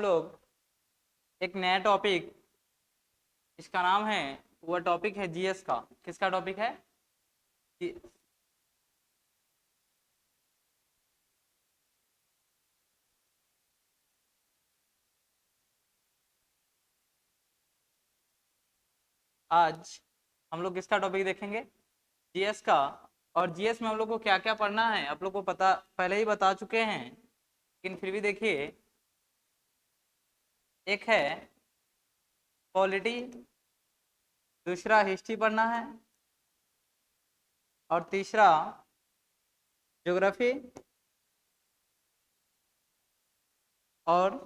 लोग एक नया टॉपिक, इसका नाम है, वह टॉपिक है जीएस का। किसका टॉपिक है? आज हम लोग किसका टॉपिक देखेंगे? जीएस का। और जीएस में हम लोग को क्या क्या पढ़ना है आप लोग को पता, पहले ही बता चुके हैं, लेकिन फिर भी देखिए। एक है पॉलिटी, दूसरा हिस्ट्री पढ़ना है, और तीसरा ज्योग्राफी, और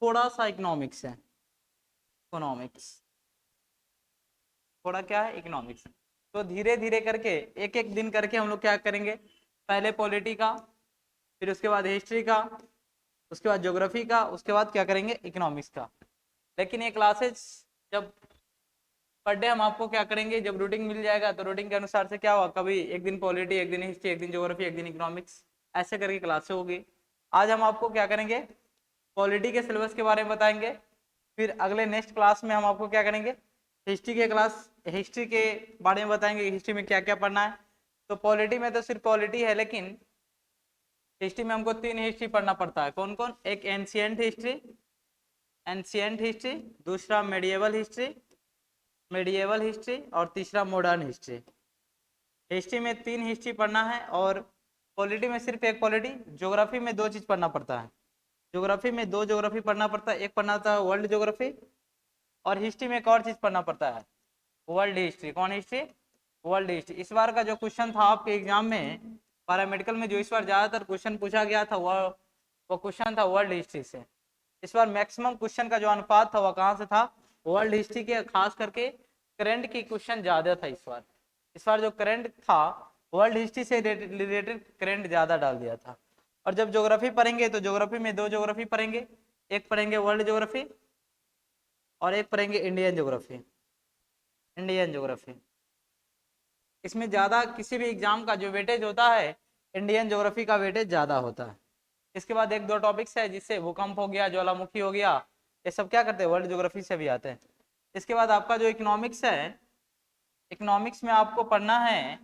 थोड़ा सा इकोनॉमिक्स है। इकोनॉमिक्स थोड़ा क्या है? इकोनॉमिक्स। तो धीरे धीरे करके एक एक दिन करके हम लोग क्या करेंगे, पहले पॉलिटी का, फिर उसके बाद हिस्ट्री का, उसके बाद ज्योग्राफी का, उसके बाद क्या करेंगे, इकोनॉमिक्स का। लेकिन ये क्लासेस जब पर डे हम आपको क्या करेंगे, जब रूटीन मिल जाएगा तो रूटीन के अनुसार से क्या हुआ, कभी एक दिन पॉलिटी, एक दिन हिस्ट्री, एक दिन ज्योग्राफी, एक दिन इकोनॉमिक्स, ऐसे करके क्लासेस होगी। आज हम आपको क्या करेंगे, पॉलिटी के सिलेबस के बारे में बताएंगे। फिर अगले नेक्स्ट क्लास में हम आपको क्या करेंगे, हिस्ट्री के बारे में बताएंगे, हिस्ट्री में क्या क्या पढ़ना है। तो पॉलिटी में तो सिर्फ पॉलिटी है, लेकिन हिस्ट्री में हमको 3 हिस्ट्री पढ़ना पड़ता है। कौन कौन? एक एंशियंट हिस्ट्री, दूसरा मेडिएवल हिस्ट्री, और तीसरा मॉडर्न हिस्ट्री। हिस्ट्री में 3 हिस्ट्री पढ़ना है, और पॉलिटी में सिर्फ एक पॉलिटी। ज्योग्राफी में 2 चीज पढ़ना पड़ता है। ज्योग्राफी में 2 ज्योग्राफी पढ़ना पड़ता है, एक पढ़ना था वर्ल्ड ज्योग्राफी, और हिस्ट्री में एक और चीज पढ़ना पड़ता है, वर्ल्ड हिस्ट्री। कौन हिस्ट्री? World history. इस बार का जो क्वेश्चन था आपके एग्जाम में, पैरामेडिकल में जो इस बार ज्यादातर क्वेश्चन पूछा गया था, वो क्वेश्चन था वर्ल्ड हिस्ट्री से। इस बार मैक्सिमम क्वेश्चन का जो अनुपात था वह कहाँ से था? वर्ल्ड हिस्ट्री के, खास करके करंट की क्वेश्चन ज्यादा था इस बार जो करंट था वर्ल्ड हिस्ट्री से रिलेटेड करंट ज्यादा डाल दिया था। और जब ज्योग्राफी पढ़ेंगे तो ज्योग्राफी में 2 ज्योग्राफी पढ़ेंगे, एक पढ़ेंगे वर्ल्ड ज्योग्राफी और एक पढ़ेंगे इंडियन ज्योग्राफी। इसमें ज्यादा किसी भी एग्जाम का जो वेटेज होता है, इंडियन ज्योग्राफी का वेटेज ज्यादा होता है। इसके बाद 1-2 टॉपिक्स है, जिससे भूकंप हो गया, ज्वालामुखी हो गया, ये सब क्या करते हैं, वर्ल्ड ज्योग्राफी से भी आते हैं। इसके बाद आपका जो इकोनॉमिक्स है, इकोनॉमिक्स में आपको पढ़ना है,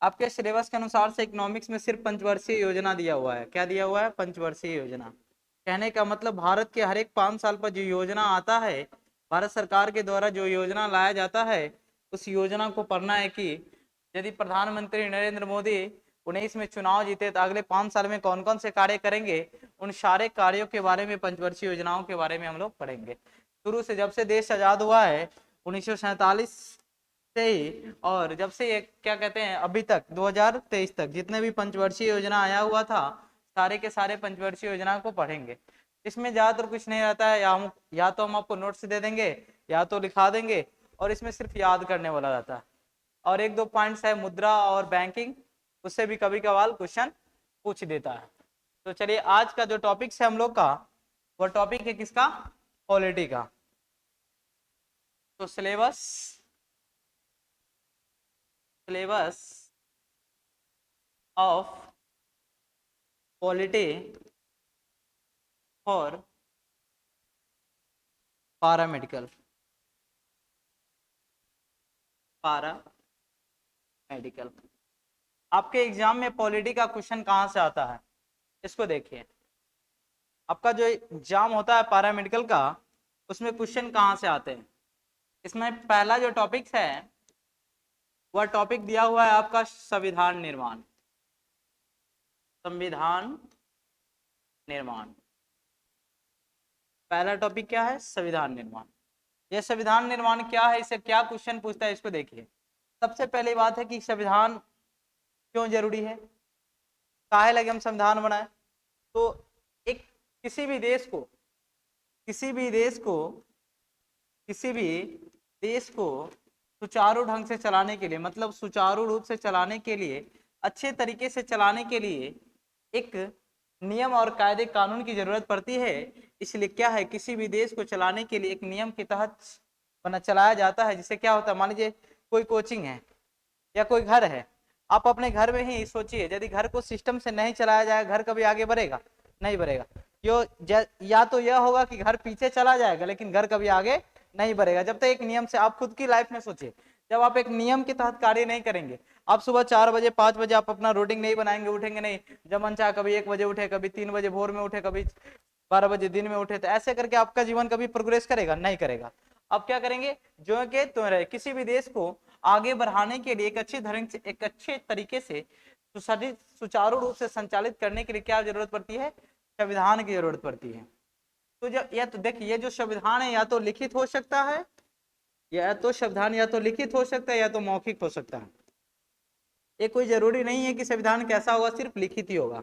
आपके सिलेबस के अनुसार से इकोनॉमिक्स में सिर्फ पंचवर्षीय योजना दिया हुआ है। क्या दिया हुआ है? पंचवर्षीय योजना। कहने का मतलब भारत के हर एक 5 साल पर जो योजना आता है, भारत सरकार के द्वारा जो योजना लाया जाता है, उस योजना को पढ़ना है कि यदि प्रधानमंत्री नरेंद्र मोदी 19 में चुनाव जीते तो अगले 5 साल में कौन कौन से कार्य करेंगे, उन सारे कार्यों के बारे में, पंचवर्षीय योजनाओं के बारे में हम लोग पढ़ेंगे। शुरू से, जब से देश आजाद हुआ है 1947 से ही, और जब से ये क्या कहते हैं अभी तक 2023 तक जितने भी पंचवर्षीय योजना आया हुआ था, सारे के सारे पंचवर्षीय योजना को पढ़ेंगे। इसमें ज्यादातर कुछ नहीं रहता है, या तो हम आपको नोट्स दे देंगे या तो लिखा देंगे, और इसमें सिर्फ याद करने वाला रहता है। और 1-2 पॉइंट्स है मुद्रा और बैंकिंग, उससे भी कभी कभार क्वेश्चन पूछ देता है। तो चलिए, आज का जो टॉपिक है हम लोग का, वो टॉपिक है किसका? पॉलिटी का। तो syllabus of polity for paramedical आपके एग्जाम में पॉलिटी का क्वेश्चन कहाँ से आता है, इसको देखिए। आपका जो एग्जाम होता है पैरामेडिकल का, उसमें क्वेश्चन कहाँ से आते हैं। इसमें पहला जो टॉपिक है, वह टॉपिक दिया हुआ है आपका संविधान निर्माण। पहला टॉपिक क्या है? संविधान निर्माण। यह संविधान निर्माण क्या है, इसे क्या क्वेश्चन पूछता है, इसको देखिए। सबसे पहली बात है कि संविधान क्यों जरूरी है, काहे लगे हम संविधान बनाए। तो एक किसी भी देश को सुचारू ढंग से चलाने के लिए, मतलब सुचारू रूप से चलाने के लिए, अच्छे तरीके से चलाने के लिए एक नियम और कायदे कानून की जरूरत पड़ती है। इसलिए क्या है, किसी भी देश को चलाने के लिए एक नियम के तहत बना चलाया जाता है। जिससे क्या होता है, मान लीजिए कोई कोचिंग है या कोई घर है, आप अपने घर में ही सोचिए, यदि घर को सिस्टम से नहीं चलाया जाए, घर कभी आगे बढ़ेगा? नहीं बढ़ेगा। या तो यह होगा कि घर पीछे चला जाएगा लेकिन घर कभी आगे नहीं बढ़ेगा। जब तक एक नियम से, आप खुद की लाइफ में सोचिए, जब आप एक नियम के तहत कार्य नहीं करेंगे, आप सुबह 4 बजे 5 बजे आप अपना रूटीन नहीं बनाएंगे, उठेंगे नहीं, जब मन चाहे कभी 1 बजे उठे, कभी 3 बजे भोर में उठे, कभी 12 बजे दिन में उठे, तो ऐसे करके आपका जीवन कभी प्रोग्रेस करेगा? नहीं करेगा। अब क्या करेंगे, जो कि किसी भी देश को आगे बढ़ाने के लिए एक अच्छे ढंग से, एक अच्छे तरीके से सुचारू रूप से संचालित करने के लिए क्या जरूरत पड़ती है? संविधान की जरूरत पड़ती है। तो जब या तो देखिए, ये जो संविधान है या तो लिखित हो सकता है, या तो संविधान या तो लिखित हो सकता है या तो मौखिक हो सकता है। ये कोई जरूरी नहीं है कि संविधान कैसा होगा सिर्फ लिखित ही होगा।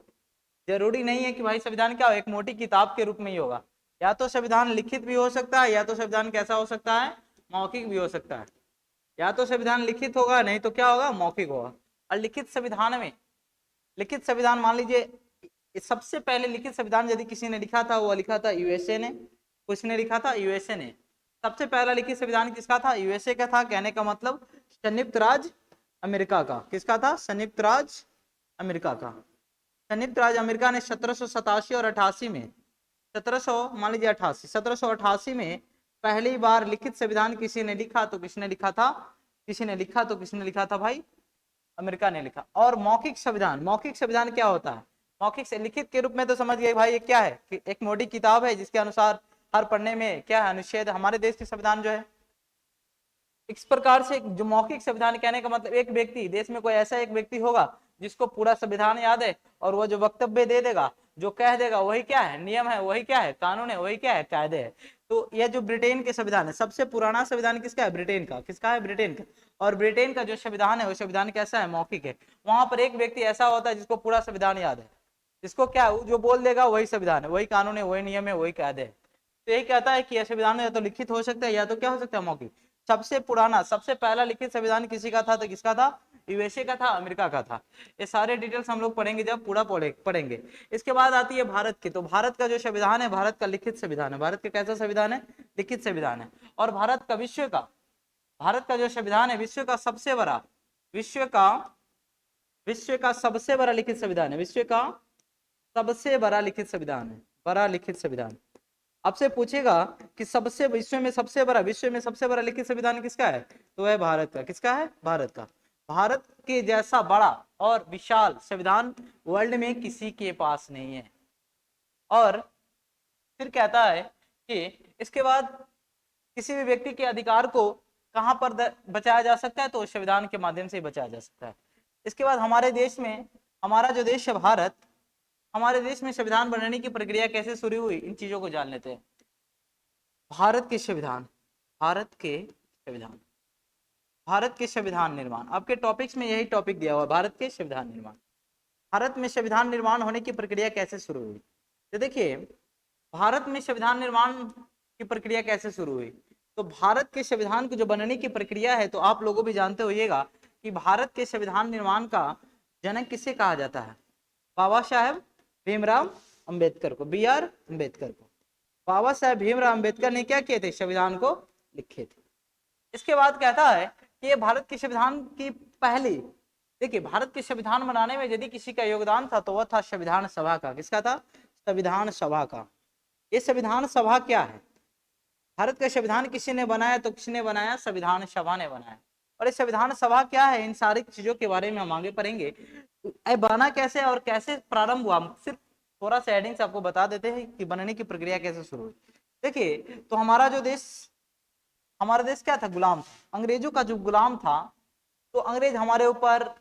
जरूरी नहीं है कि भाई संविधान क्या हो, एक मोटी किताब के रूप में ही होगा। या तो संविधान लिखित भी हो सकता है, या तो संविधान कैसा हो सकता है, मौखिक भी हो सकता है। या तो संविधान लिखित होगा, नहीं तो क्या होगा, मौखिक होगा। और लिखित संविधान में, लिखित संविधान मान लीजिए, सबसे पहले लिखित संविधान यदि किसी ने लिखा था, वो लिखा था यूएसए ने। किसने लिखा था? यूएसए ने। सबसे पहला लिखित संविधान किसका था? यूएसए का था। कहने का मतलब संयुक्त राज्य अमेरिका का। किसका था? संयुक्त राज्य अमेरिका का। संयुक्त राज्य अमेरिका ने 1787 और 88 में, 1700 मान लीजिए 88, 1788 में पहली बार लिखित संविधान किसी ने लिखा, तो किसने लिखा था? किसने लिखा था भाई? अमेरिका ने लिखा। और मौखिक संविधान, मौखिक संविधान क्या होता है? मौखिक से लिखित के रूप में तो समझ गए भाई, ये क्या है कि एक मोटी किताब है जिसके अनुसार हर पढ़ने में क्या है, अनुच्छेद। हमारे देश के संविधान जो है इस प्रकार से, जो मौखिक संविधान कहने का मतलब, एक व्यक्ति, देश में कोई ऐसा एक व्यक्ति होगा जिसको पूरा संविधान याद है, और वह जो वक्तव्य दे देगा, जो कह देगा, वही क्या है, नियम है, वही क्या है, कानून है, वही क्या है, कायदे है। तो यह जो ब्रिटेन के संविधान है, सबसे पुराना संविधान किसका है? ब्रिटेन का। किसका है? ब्रिटेन का। और ब्रिटेन का जो संविधान है, वो संविधान कैसा है? मौखिक है। वहां पर एक व्यक्ति ऐसा होता है जिसको पूरा संविधान याद है, जिसको क्या है, जो बोल देगा वही संविधान है, वही कानून है, वही नियम है, वही कायदे है। तो यही कहता है कि यह संविधान या तो लिखित हो सकता है या तो क्या हो सकता है, मौखिक। सबसे पुराना, सबसे पहला लिखित संविधान किसी का था, तो किसका था? यूएसए का था, अमेरिका का था। ये सारे डिटेल्स हम लोग पढ़ेंगे जब पूरा पढ़ेंगे। इसके बाद आती है भारत की। तो भारत का जो संविधान है, भारत का लिखित संविधान है। भारत का कैसा संविधान है? लिखित संविधान है। और भारत का भारत का जो संविधान है, विश्व का सबसे बड़ा, विश्व का सबसे बड़ा लिखित संविधान है। विश्व का सबसे बड़ा लिखित संविधान है, बड़ा लिखित संविधान। आपसे पूछेगा कि विश्व में सबसे बड़ा लिखित संविधान किसका है, तो है भारत का। किसका है? भारत का। भारत के जैसा बड़ा और विशाल संविधान वर्ल्ड में किसी के पास नहीं है। और फिर कहता है कि इसके बाद किसी भी व्यक्ति के अधिकार को कहां पर बचाया जा सकता है, तो संविधान के माध्यम से ही बचाया जा सकता है। इसके बाद हमारे देश में, हमारा जो देश है भारत, हमारे देश में संविधान बनाने की प्रक्रिया कैसे शुरू हुई, इन चीजों को जान लेते हैं। भारत के संविधान, भारत के संविधान, भारत के संविधान निर्माण, आपके टॉपिक्स में यही टॉपिक दिया हुआ है, भारत के संविधान निर्माण। भारत में संविधान निर्माण होने की प्रक्रिया कैसे शुरू हुई? तो देखिए, भारत में संविधान निर्माण की प्रक्रिया कैसे शुरू हुई, तो भारत के संविधान को जो बनने की प्रक्रिया है, तो आप लोगों भी जानते होइएगा कि भारत के संविधान निर्माण का जनक किसे कहा जाता है? बाबा साहेब भीमराव अंबेडकर को, बी आर अम्बेडकर को। बाबा साहेब भीमराव अंबेडकर ने क्या किए थे? संविधान को लिखे थे। इसके बाद कहता है कि ये भारत के संविधान की पहली, देखिए भारत के संविधान बनाने में यदि किसी का योगदान था, तो वह था संविधान सभा का। किसका था? संविधान सभा का। ये संविधान सभा क्या है? भारत का संविधान किसी ने बनाया, तो किसने बनाया? संविधान सभा ने बनाया। और ये संविधान सभा क्या है, इन सारी चीजों के बारे में हम आगे पढ़ेंगे। बना कैसे और कैसे प्रारंभ हुआ, सिर्फ थोड़ा सा हेडिंग से आपको बता देते हैं कि बनने की प्रक्रिया कैसे शुरू हुई। देखिए, तो हमारा देश क्या था? गुलाम था, अंग्रेजों का जो गुलाम था। तो अंग्रेज हमारे ऊपर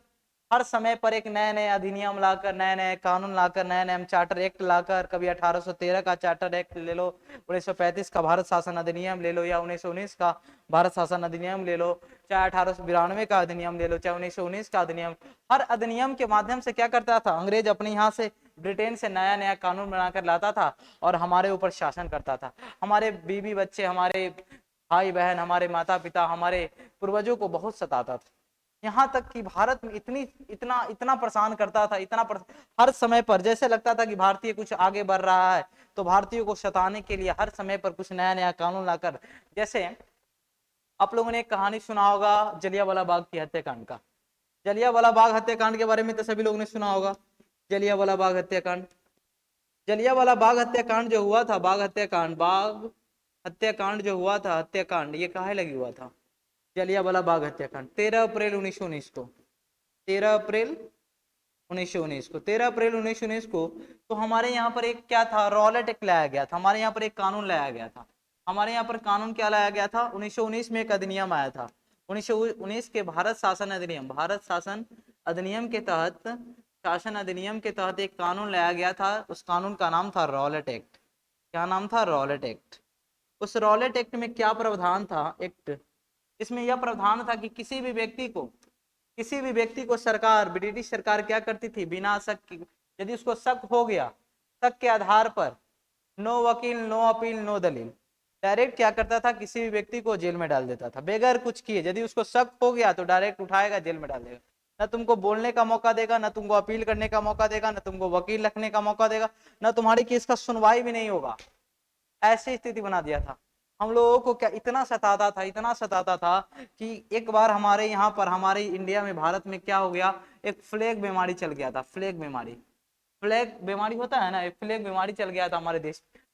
हर समय पर एक नए नए अधिनियम लाकर, नए नए कानून लाकर, नए नए चार्टर एक्ट लाकर, कभी 1813 का चार्टर एक्ट ले लो, 1935 का भारत शासन अधिनियम ले लो, या 1919 का भारत शासन अधिनियम ले लो, चाहे 1892 का अधिनियम ले लो, चाहे 1919 का अधिनियम। हर अधिनियम के माध्यम से क्या करता था अंग्रेज? अपने यहाँ से, ब्रिटेन से नया नया कानून बनाकर लाता था और हमारे ऊपर शासन करता था। हमारे बीवी बच्चे, हमारे भाई बहन, हमारे माता पिता, हमारे पूर्वजों को बहुत सताता था। यहाँ तक कि भारत में इतना परेशान करता था, हर समय पर जैसे लगता था कि भारतीय कुछ आगे बढ़ रहा है, तो भारतीयों को सताने के लिए हर समय पर कुछ नया नया कानून लाकर, जैसे आप लोगों ने एक कहानी सुना होगा जलियांवाला बाग की हत्याकांड का। जलियांवाला बाग हत्याकांड के बारे में तो सभी लोगों ने सुना होगा, जलियांवाला बाग हत्याकांड। जलियांवाला बाग हत्याकांड जो हुआ था, बाग हत्याकांड जो हुआ था, हत्याकांड, ये काहे लगी हुआ था? जलियांवाला बाग हत्याकांड 13 अप्रैल 1919 को, 13 अप्रैल 1919 को, 13 अप्रैल 1919 को। तो हमारे यहाँ पर एक क्या था, रॉलेट एक्ट लाया गया था, हमारे यहाँ पर एक कानून लाया गया था। हमारे यहाँ पर कानून क्या लाया गया था? 1919 में एक अधिनियम आया था, 1919 के भारत शासन अधिनियम, भारत शासन अधिनियम के तहत, शासन अधिनियम के तहत एक कानून लाया गया था। उस कानून का नाम था रॉलेट एक्ट। क्या नाम था? Rowlatt act. उस रॉलेट एक्ट में क्या प्रावधान था? एक्ट, इसमें यह प्रावधान था कि किसी भी व्यक्ति को सरकार, ब्रिटिश सरकार क्या करती थी? बिना शक की, यदि उसको शक हो गया, शक के आधार पर, नो वकील, नो अपील, नो दलील, डायरेक्ट क्या करता था? किसी भी व्यक्ति को जेल में डाल देता था बगैर कुछ किए। यदि उसको शक हो गया तो डायरेक्ट उठाएगा, जेल में डाल देगा। न तुमको बोलने का मौका देगा, न तुमको अपील करने का मौका देगा, न तुमको वकील रखने का मौका देगा, न तुम्हारी केस का सुनवाई भी नहीं होगा। ऐसी स्थिति बना दिया था। हम लोगों को क्या इतना सताता था, इतना सताता था कि एक बार हमारे यहाँ पर, हमारे इंडिया में, भारत में क्या हो गया, एक फ्लेग बीमारी चल गया था। फ्लेग बीमारी, फ्लेग बीमारी होता है ना, एक फ्लेग बीमारी चल गया था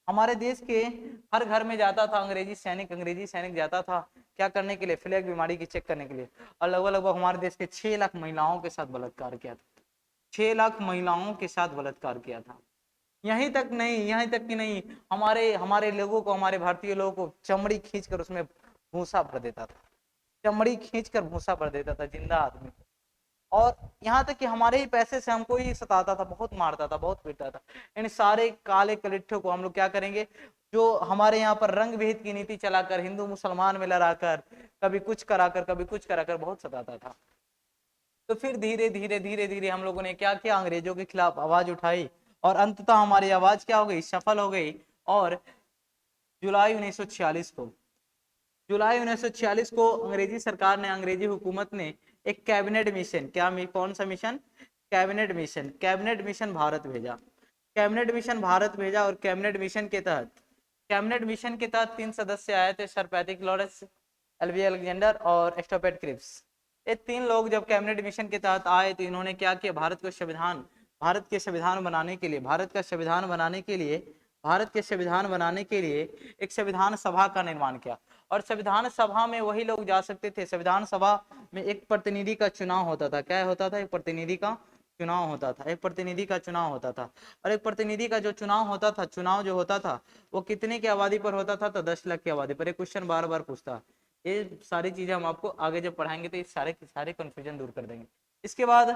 हमारे देश के हर घर में जाता था अंग्रेजी सैनिक जाता था क्या करने के लिए? फ्लेग बीमारी की चेक करने के लिए। और लगभग लगभग हमारे देश के 6 लाख महिलाओं के साथ बलात्कार किया था, 6 लाख महिलाओं के साथ बलात्कार किया था। यहीं तक नहीं, यहीं तक कि नहीं, हमारे हमारे लोगों को, हमारे भारतीय लोगों को चमड़ी खींचकर उसमें भूसा भर देता था, चमड़ी खींचकर भूसा भर देता था जिंदा आदमी को। और यहाँ तक कि हमारे ही पैसे से हमको ही सताता था, बहुत मारता था, बहुत पीटता था। इन सारे काले कलिठों को हम लोग क्या करेंगे? जो हमारे यहाँ पर रंग भेद की नीति चलाकर, हिंदू मुसलमान में लड़ाकर, कभी कुछ कराकर, कभी कुछ कराकर बहुत सताता था। तो फिर धीरे धीरे धीरे धीरे हम लोगों ने क्या किया? अंग्रेजों के खिलाफ आवाज उठाई, और अंततः हमारी आवाज क्या हो गई? सफल हो गई। और जुलाई 1946 को, जुलाई 1946 को अंग्रेजी सरकार ने, अंग्रेजी हुकूमत ने एक कैबिनेट मिशन, कौन सा मिशन? कैबिनेट मिशन भारत भेजा। कैबिनेट मिशन भारत भेजा, और कैबिनेट मिशन के तहत 3 सदस्य आए थे, सर पैट्रिक लॉरेंस, एलवी अलेक्जेंडर और स्टोपेट क्रिप्स। ये 3 लोग जब कैबिनेट मिशन के तहत आए तो इन्होंने क्या किया? भारत के संविधान बनाने के लिए, भारत के संविधान बनाने के लिए एक संविधान सभा का निर्माण किया। और संविधान सभा में वही लोग जा सकते थे। संविधान सभा में एक प्रतिनिधि का चुनाव होता था। क्या होता था? एक प्रतिनिधि का चुनाव होता था, एक प्रतिनिधि का चुनाव होता था। और एक प्रतिनिधि का जो चुनाव होता था, चुनाव जो होता था, वो कितने की आबादी पर होता था? तो 10 लाख की आबादी पर। एक क्वेश्चन बार बार पूछता। ये सारी चीजें हम आपको आगे जब पढ़ाएंगे तो ये सारे कंफ्यूजन दूर कर देंगे। इसके बाद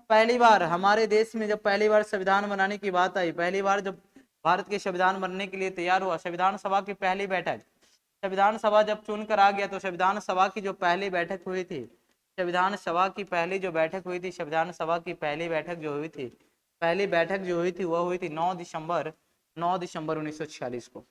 पहली बार हमारे देश में जब पहली बार संविधान बनाने की बात आई, पहली बार जब भारत के संविधान बनने के लिए तैयार हुआ, संविधान सभा की पहली बैठक, संविधान सभा जब चुन कर आ गया तो संविधान सभा की जो पहली बैठक हुई थी, संविधान सभा की पहली जो बैठक हुई थी, संविधान सभा की पहली बैठक जो हुई थी, पहली बैठक जो हुई थी, वह हुई थी 9 दिसंबर 1946 को।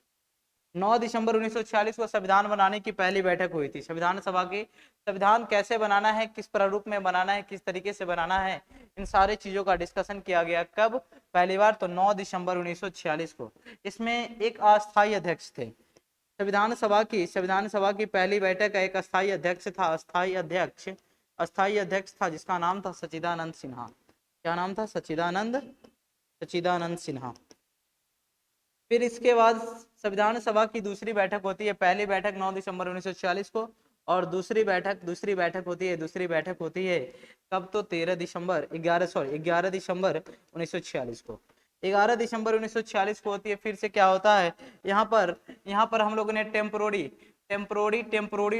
9 दिसंबर 1946 को संविधान बनाने की पहली बैठक हुई थी संविधान सभा की। संविधान कैसे बनाना है, किस प्रारूप में बनाना है, किस तरीके से बनाना है, इन सारी चीजों का डिस्कशन किया गया। कब? पहली बार तो 9 दिसंबर 1946 को। इसमें एक अस्थायी अध्यक्ष थे। संविधान सभा की पहली बैठक का एक अस्थायी अध्यक्ष था, अस्थायी अध्यक्ष था जिसका नाम था सच्चिदानंद सिन्हा। क्या नाम था? सच्चिदानंद सिन्हा। फिर इसके बाद संविधान सभा की दूसरी बैठक होती है। पहली बैठक 9 दिसंबर 1946 को, और दूसरी बैठक होती है कब? तो 11 दिसंबर 1946 को। 11 दिसंबर 1946 को होती है। फिर से क्या होता है यहाँ पर हम लोगों ने टेम्पोररी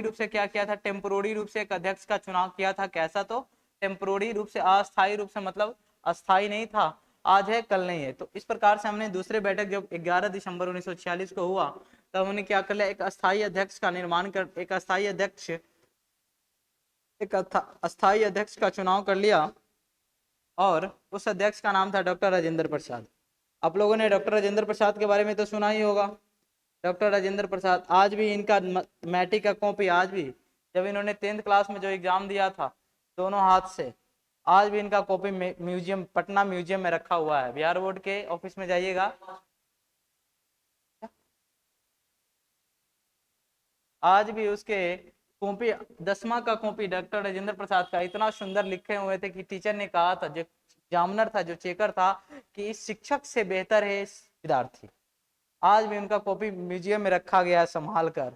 रूप से क्या किया था? टेम्पोररी रूप से एक अध्यक्ष का चुनाव किया था। कैसा? तो टेम्पोररी रूप से, अस्थायी रूप से, मतलब अस्थायी नहीं था, आज है कल नहीं है। तो इस प्रकार से हमने दूसरे बैठक जब 11 दिसंबर 1946 को हुआ, तब हमने क्या कर लिया? एक अस्थायी अध्यक्ष का निर्माण कर, एक अस्थायी अध्यक्ष का चुनाव कर लिया, और उस अध्यक्ष का नाम था डॉक्टर राजेंद्र प्रसाद। आप लोगों ने डॉक्टर राजेंद्र प्रसाद के बारे में तो सुना ही होगा। डॉक्टर राजेंद्र प्रसाद, आज भी इनका मैट्रिक का कॉपी, आज भी जब इन्होंने 10th क्लास में जो एग्जाम दिया था दोनों हाथ से, आज भी इनका कॉपी म्यूजियम, पटना म्यूजियम में रखा हुआ है। बिहार बोर्ड के ऑफिस में जाइएगा, आज भी उसके कॉपी, 10वां का कॉपी डॉक्टर राजेंद्र प्रसाद का इतना सुंदर लिखे हुए थे कि टीचर ने कहा था, जो जामनर था, जो चेकर था कि इस शिक्षक से बेहतर है इस विद्यार्थी। आज भी उनका कॉपी म्यूजियम में रखा गया है संभाल कर।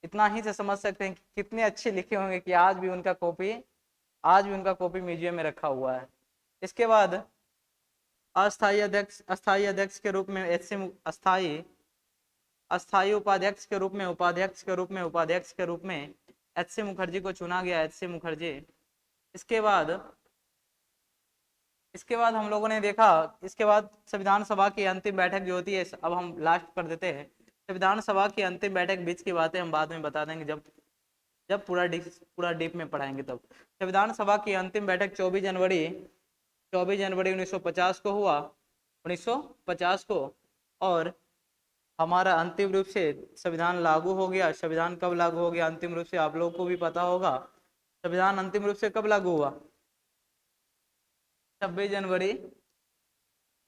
इतना ही से समझ सकते हैं कि कितने अच्छे लिखे होंगे कि आज भी उनका कॉपी म्यूजियम में रखा हुआ है। इसके बाद अस्थाई अध्यक्ष के रूप में अस्थाई अस्थाई उपाध्यक्ष के रूप में उपाध्यक्ष के रूप में एच सी मुखर्जी को चुना गया, एच सी मुखर्जी। इसके बाद हम लोगों ने देखा, इसके बाद संविधान सभा की अंतिम बैठक जो होती है, अब हम लास्ट कर देते हैं। संविधान सभा की अंतिम बैठक बीच की बातें हम बाद में बता देंगे, जब जब पूरा डीप में पढ़ाएंगे तब। संविधान सभा की अंतिम बैठक 24 जनवरी 1950 को हुआ, 1950 को। और हमारा अंतिम रूप से संविधान लागू हो गया। संविधान कब लागू हो गया अंतिम रूप से, आप लोगों को भी पता होगा। संविधान अंतिम रूप से कब लागू हुआ? 26 जनवरी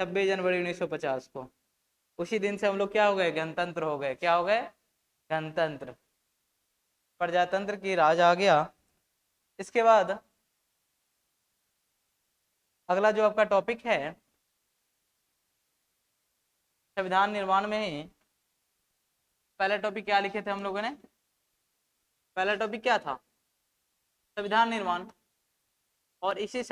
1950 को। उसी दिन से हम लोग क्या हो गए? गणतंत्र हो गए। क्या हो गए? गणतंत्र। प्रजातंत्र की राज आ गया। इसके बाद अगला जो आपका टॉपिक है, संविधान निर्माण में ही पहला टॉपिक क्या लिखे थे हम लोगों ने? पहला टॉपिक क्या था? संविधान निर्माण। और इसी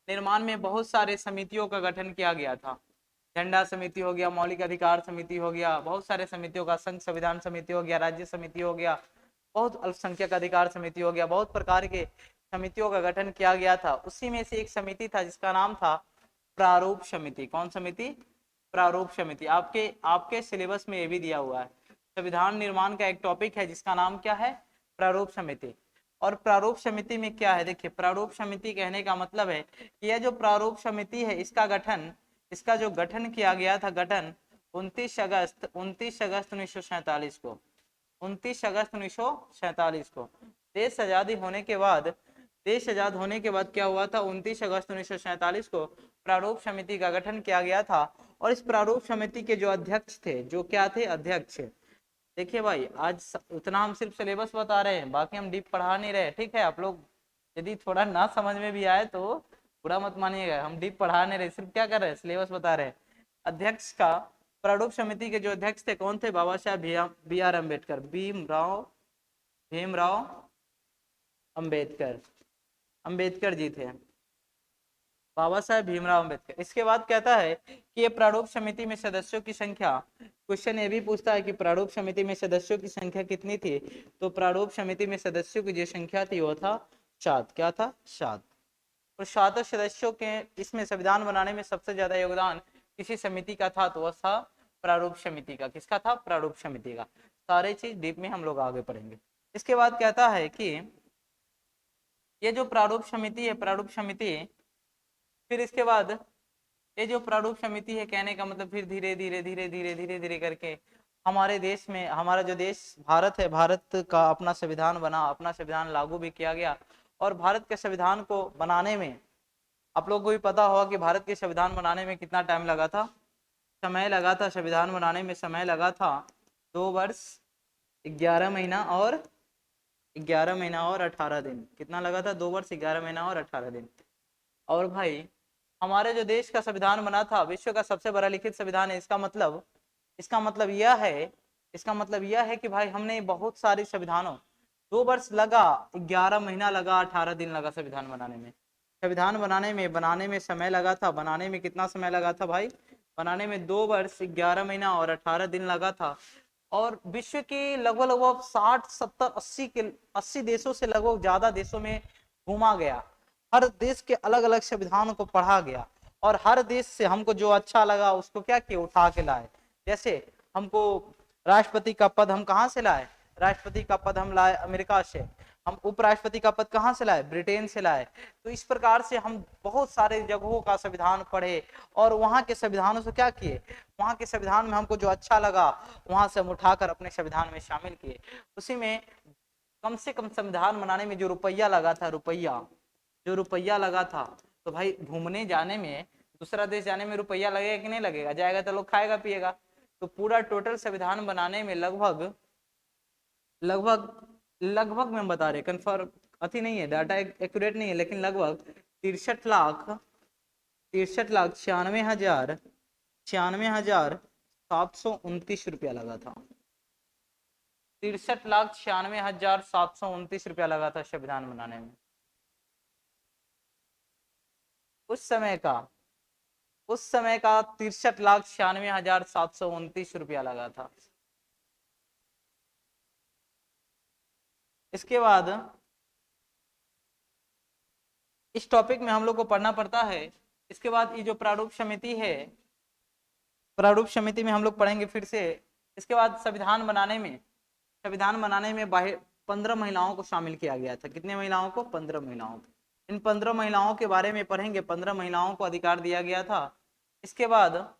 निर्माण में बहुत सारे समितियों का गठन किया गया था। झंडा समिति हो गया, मौलिक अधिकार समिति हो गया, बहुत सारे समितियों का, संघ संविधान समिति हो गया, राज्य समिति हो गया, बहुत अल्पसंख्यक अधिकार समिति हो गया, बहुत प्रकार के समितियों का गठन किया गया था। उसी में से एक समिति था जिसका नाम था प्रारूप समिति। कौन समिति? प्रारूप समिति। आपके सिलेबस में ये भी दिया हुआ है। संविधान निर्माण का एक टॉपिक है जिसका नाम क्या है? प्रारूप समिति। और प्रारूप समिति में क्या है, देखिए, प्रारूप समिति कहने का मतलब है कि यह जो प्रारूप समिति है, इसका जो गठन किया गया था, 29 अगस्त 1947 को, 29 अगस्त 1947 को। देश आजाद होने के बाद क्या हुआ था? 29 अगस्त 1947 को प्रारूप समिति का गठन किया गया था। और इस प्रारूप समिति के जो अध्यक्ष थे, जो क्या थे? अध्यक्ष। देखिए भाई, आज उतना हम सिर्फ सिलेबस बता रहे हैं, बाकी हम डीप पढ़ा नहीं रहे, ठीक है? आप लोग यदि थोड़ा ना समझ में भी आए तो बुरा मत मानिएगा, हम डीप पढ़ा नहीं रहे, सिर्फ क्या कर रहे हैं? सिलेबस बता रहे हैं। अध्यक्ष का, प्रारूप समिति के जो अध्यक्ष थे, कौन थे? बाबा साहब बी आर अम्बेडकर, भीमराव अम्बेडकर जी थे, बाबा साहेब भीमराव अम्बेडकर। इसके बाद कहता है कि ये प्रारूप समिति में सदस्यों की संख्या, क्वेश्चन ये भी पूछता है कि प्रारूप समिति में सदस्यों की संख्या कितनी थी? तो प्रारूप समिति में सदस्यों की जो संख्या थी वो था 7। क्या था? 7। और 7 सदस्यों के इसमें संविधान बनाने में सबसे ज्यादा योगदान किसी समिति का था, तो वह था प्रारूप समिति का। किसका था? प्रारूप समिति का। सारे चीज डीप में हम लोग आगे पढ़ेंगे। इसके बाद कहता है कि ये जो प्रारूप समिति है, फिर इसके बाद ये जो प्रारूप समिति है, कहने का मतलब फिर धीरे धीरे करके हमारे देश में, हमारा जो देश भारत है, भारत का अपना संविधान बना, अपना संविधान लागू भी किया गया। और भारत के संविधान को बनाने में, आप लोगों को भी पता होगा कि भारत के संविधान बनाने में कितना टाइम लगा था? समय लगा था, संविधान बनाने में समय लगा था 2 वर्ष 11 महीना और 18 दिन। कितना लगा था? 2 वर्ष 11 महीना और 18 दिन। और भाई, हमारे जो देश का संविधान बना था, विश्व का सबसे बड़ा लिखित संविधान है। इसका मतलब यह है कि भाई हमने बहुत सारे संविधानों, 2 वर्ष लगा, 11 महीना लगा, 18 दिन लगा संविधान बनाने में। संविधान बनाने में समय लगा था। बनाने में कितना समय लगा था भाई? बनाने में 2 वर्ष 11 महीना और 18 दिन लगा था। और विश्व के लगभग 60 70 80 देशों से लगभग ज्यादा देशों में घूमा गया। हर देश के अलग अलग संविधानों को पढ़ा गया और हर देश से हमको जो अच्छा लगा उसको क्या किया? उठा के लाए। जैसे हमको राष्ट्रपति का पद हम कहाँ से लाए? राष्ट्रपति का पद हम लाए अमेरिका से। हम उपराष्ट्रपति का पद कहाँ से लाए? ब्रिटेन से लाए। तो इस प्रकार से हम बहुत सारे जगहों का संविधान पढ़े और वहाँ के संविधानों से क्या किए? वहाँ के संविधान में हमको जो अच्छा लगा वहाँ से हम उठाकर अपने संविधान में शामिल किए। उसी में कम से कम संविधान बनाने में जो रुपया लगा था, तो भाई घूमने जाने में, दूसरा देश जाने में रुपया लगेगा कि नहीं लगेगा? जाएगा तो लोग खाएगा पिएगा। तो पूरा टोटल संविधान बनाने में लगभग मैं बता रहे, अति नहीं है, डाटा एक्यूरेट नहीं है, लेकिन लगभग 63,96,729 लगा था। 63,96,729 लगा था संविधान बनाने में। उस समय का 63,96,729 लगा था। इसके बाद इस टॉपिक में हम लोग को पढ़ना पड़ता है। इसके बाद ये जो प्रारूप समिति है, प्रारूप समिति में हम लोग पढ़ेंगे फिर से। इसके बाद संविधान बनाने में 15 महिलाओं को शामिल किया गया था। कितने महिलाओं को? 15 महिलाओं को। इन 15 महिलाओं के बारे में पढ़ेंगे। 15 महिलाओं को अधिकार दिया गया था। इसके बाद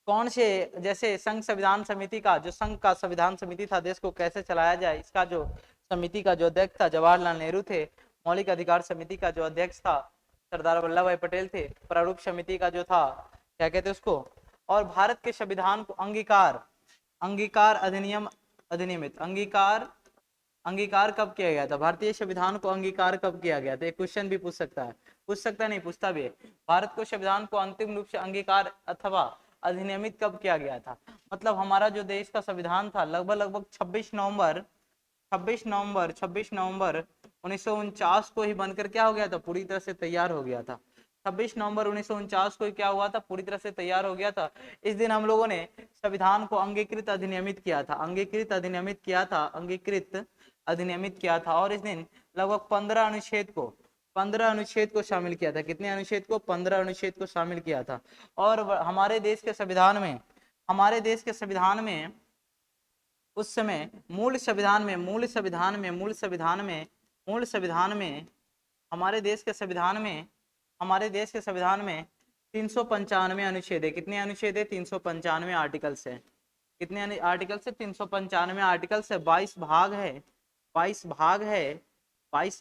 कौन से, जैसे संघ संविधान समिति का, जो संघ का संविधान समिति था, देश को कैसे चलाया जाए, इसका जो समिति का जो अध्यक्ष था जवाहरलाल नेहरू थे। मौलिक अधिकार समिति का जो अध्यक्ष था सरदार वल्लभ भाई पटेल थे। प्रारूप समिति का जो था, क्या कहते उसको, और भारत के संविधान को अंगीकार अंगीकार कब किया गया था? भारतीय संविधान को अंगीकार कब किया गया था? एक क्वेश्चन भी पूछ सकता नहीं, पूछता भी है। भारत को संविधान को अंतिम रूप से अंगीकार अथवा अधिनियमित कब किया गया था? मतलब हमारा जो देश का संविधान था लगभग 26 नवंबर 1949 को ही बनकर क्या हो गया था? पूरी तरह से तैयार हो गया था। 26 नवंबर 1949 को क्या हुआ था? पूरी तरह से तैयार हो गया था। इस दिन हम लोगों ने संविधान को अंगीकृत अधिनियमित किया था। अंगीकृत अधिनियमित किया था। और इस दिन लगभग 15 अनुच्छेद को शामिल किया था। कितने अनुच्छेद को? 15 अनुच्छेद को शामिल किया था। और हमारे देश के संविधान में उस समय मूल संविधान में हमारे देश के संविधान में 395 अनुच्छेद है। कितने अनुच्छेद है? 395 आर्टिकल्स है। कितने आर्टिकल्स है? 395 आर्टिकल्स है। 22 भाग है 22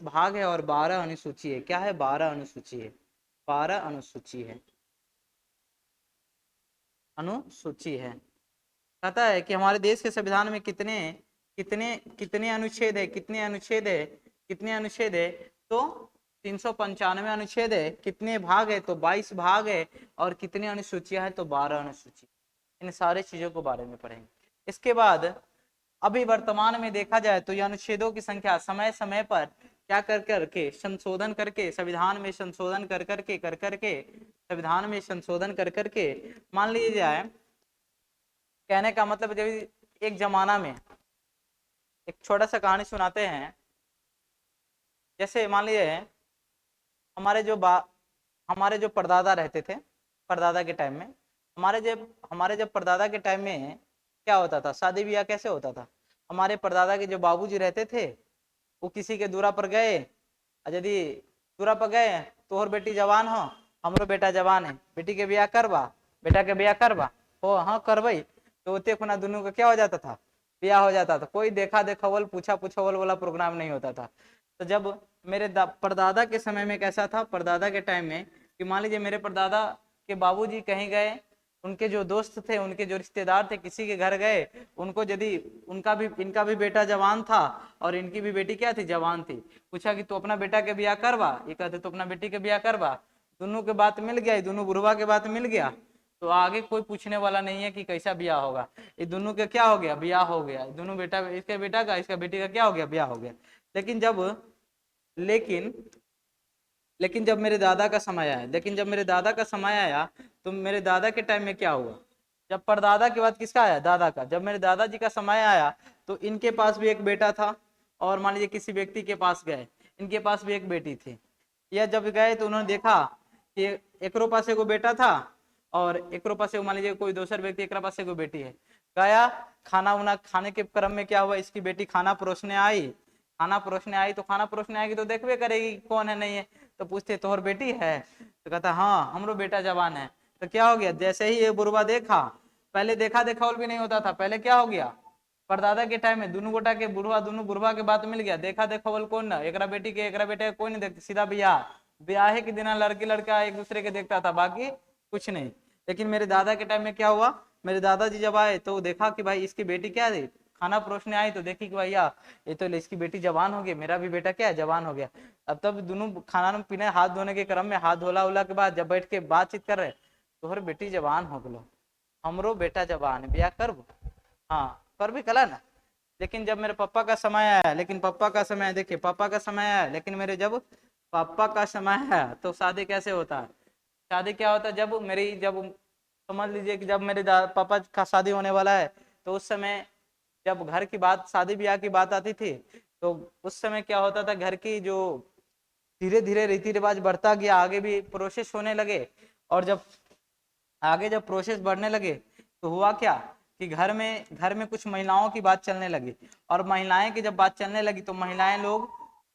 भाग है और 12 अनुसूची है। क्या है? 12 अनुसूची है। 12 अनुसूची है। कहता है कि हमारे देश के संविधान में कितने अनुच्छेद है? तो 395 अनुच्छेद है। कितने भाग है? तो 22 भाग है। और कितने अनुसूचियां है? तो 12 अनुसूची। इन सारे चीजों के बारे में पढ़ेंगे। इसके बाद अभी वर्तमान में देखा जाए तो यह अनुच्छेदों की संख्या समय समय पर क्या कर करके संशोधन करके, संविधान में संशोधन कर करके मान लीजिए जाए। कहने का मतलब जब एक जमाना में, एक छोटा सा कहानी सुनाते हैं। जैसे मान लीजिए हमारे जो परदादा रहते थे, परदादा के टाइम में, हमारे जब परदादा के टाइम में क्या होता था? शादी ब्याह कैसे होता था? हमारे परदादा के जो बाबूजी रहते थे, वो किसी के दूरा पर गए, यदि दूरा पर गए, तोहर बेटी जवान हो, हमरो बेटा जवान है, बेटी के ब्याह करवा, बेटा के ब्याह करवा हो, हाँ करवाई। तो होते खुना दोनों का क्या हो जाता था? ब्याह हो जाता था। कोई देखा देखावल पूछा पूछावल वाला प्रोग्राम नहीं होता था। तो जब मेरे परदादा के समय में कैसा था? परदादा के टाइम में कि मान लीजिए मेरे परदादा के बाबूजी कहीं गए, उनके जो दोस्त थे, उनके जो रिश्तेदार थे, किसी के घर गए, उनको यदि इनका भी बेटा जवान था और इनकी भी बेटी क्या थी? जवान थी। पूछा कि तू अपना बेटा के ब्याह करवा, ये कहते तो अपना बेटी के ब्याह करवा। दोनों के बात मिल गया, दोनों बुढ़वा के बात मिल गया। तो आगे कोई पूछने वाला नहीं है कि कैसा ब्याह होगा। ये दोनों का क्या हो गया? ब्याह हो गया। दोनों बेटा, इसके बेटा का, इसका बेटी का क्या हो गया? ब्याह हो गया। लेकिन जब मेरे दादा का समय आया, तो मेरे दादा के टाइम में क्या हुआ? जब परदादा के बाद किसका आया? दादा का। जब मेरे दादाजी का समय आया तो इनके पास भी एक बेटा था, और मान लीजिए किसी व्यक्ति के पास गए, इनके पास भी एक बेटी थी। यह जब गए तो उन्होंने देखा कि एकरो पास एगो बेटा था और एकरो पास मान लीजिए कोई दूसर व्यक्ति, एक पास एगो बेटी है। गया, खाना उना खाने के क्रम में क्या हुआ? इसकी बेटी खाना परोसने आई तो खाना परोसने आएगी तो देखबे करेगी कौन है नहीं है। तो पूछते तोहर बेटी है? तो कहता हाँ हमरो बेटा जवान है। तो क्या हो गया? जैसे ही ये बुढ़वा देखा, पहले देखा देखावल भी नहीं होता था, पहले क्या हो गया? परदादा के टाइम में दोनों गोटा के दोनों बुढ़वा के बात मिल गया। देखा देखावल कौन ना, एकरा बेटी के एकरा बेटे कोई नहीं देखते, सीधा ब्याह के दिन लड़की लड़का एक दूसरे के देखता था, बाकी कुछ नहीं। लेकिन मेरे दादा के टाइम में क्या हुआ? मेरे दादाजी जब आए तो देखा कि भाई इसकी बेटी क्या थी? खाना परोसने आई तो देखी कि भैया ये तो इसकी बेटी जवान हो गई, मेरा भी बेटा क्या है जवान हो गया। अब तब दोनों खाना पीने हाथ धोने के क्रम में हाथ धोला उला के बाद जब बैठ के बातचीत कर रहे, तोहर बेटी जवान हो गलो, हमरो बेटा जवान ब्याह करब, हाँ कर भी कला ना। लेकिन जब मेरे पापा का समय आया, लेकिन पापा का समय देखिए, पापा का समय आया, लेकिन मेरे जब पापा का समय आया तो शादी कैसे होता है, शादी क्या होता है, जब समझ लीजिए कि जब मेरे पापा का शादी होने वाला है, तो उस समय जब घर की बात, शादी ब्याह की बात आती थी, तो उस समय क्या होता था, घर की जो धीरे धीरे रीति रिवाज बढ़ता गया, आगे भी प्रोसेस होने लगे, और जब आगे जब प्रोसेस बढ़ने लगे तो हुआ क्या कि घर में कुछ महिलाओं की बात चलने लगी, और महिलाएं की जब बात चलने लगी तो महिलाएं लोग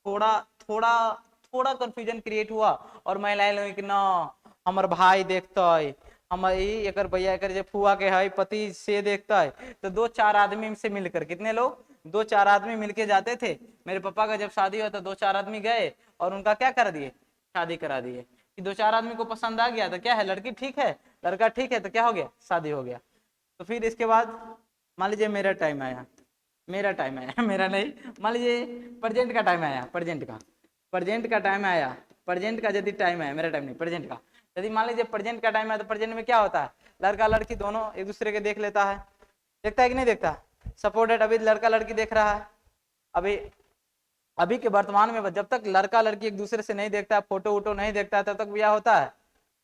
थोड़ा थोड़ा थोड़ा कंफ्यूजन क्रिएट हुआ, और महिलाएं लोग कि ना हमार भाई देखता है, हमारे एक भैया एक जे फुआ के है पति से देखता है, तो दो चार आदमी से मिलकर, कितने लोग, दो चार आदमी मिलके जाते थे। मेरे पापा का जब शादी हुआ तो दो चार आदमी गए और उनका क्या कर दिए, शादी करा दिए, कि दो चार आदमी को पसंद आ गया तो क्या है, लड़की ठीक है, लड़का ठीक है, तो क्या हो गया, शादी हो गया। तो फिर इसके बाद मान लीजिए मेरा टाइम आया, मेरा टाइम आया मेरा नहीं, मान लीजिए प्रेजेंट का टाइम आया, प्रेजेंट का टाइम आया, प्रेजेंट का यदि टाइम आया, मेरा टाइम नहीं, प्रेजेंट का यदि मान लीजिए प्रेजेंट का टाइम है, तो प्रेजेंट में क्या होता है, लड़का लड़की दोनों एक दूसरे के देख लेता है, देखता है कि नहीं देखता, सपोर्टेड, अभी लड़का लड़की देख रहा है, अभी अभी के वर्तमान में जब तक लड़का लड़की एक दूसरे से नहीं देखता है, फोटो वोटो नहीं देखता है, तब तक ब्याह होता है।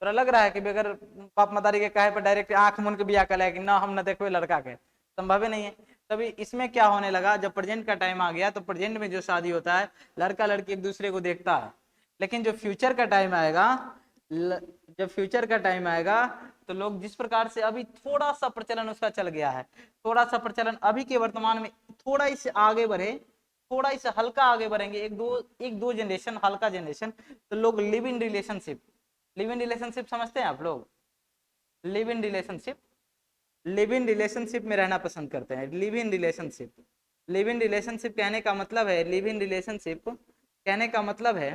तो लग रहा है कि अगर बाप मतारी के कहे पर डायरेक्ट आंख मुन के ब्याह कर कि ना हम ना देखो लड़का के, संभव ही नहीं है। तभी इसमें क्या होने लगा, जब प्रेजेंट का टाइम आ गया तो प्रेजेंट में जो शादी होता है लड़का लड़की एक दूसरे को देखता है, लेकिन जो फ्यूचर का टाइम आएगा, जब फ्यूचर का टाइम आएगा तो लोग जिस प्रकार से अभी थोड़ा सा प्रचलन उसका चल गया है, थोड़ा सा प्रचलन अभी के वर्तमान में थोड़ा इससे आगे बढ़े, थोड़ा इससे हल्का आगे बढ़ेंगे, एक दो जनरेशन, हल्का जनरेशन, तो लोग लिव इन रिलेशनशिप समझते हैं आप लोग, live in relationship, live in relationship में रहना पसंद करते हैं, live in relationship, live in relationship कहने का मतलब है, लिव इन रिलेशनशिप कहने का मतलब है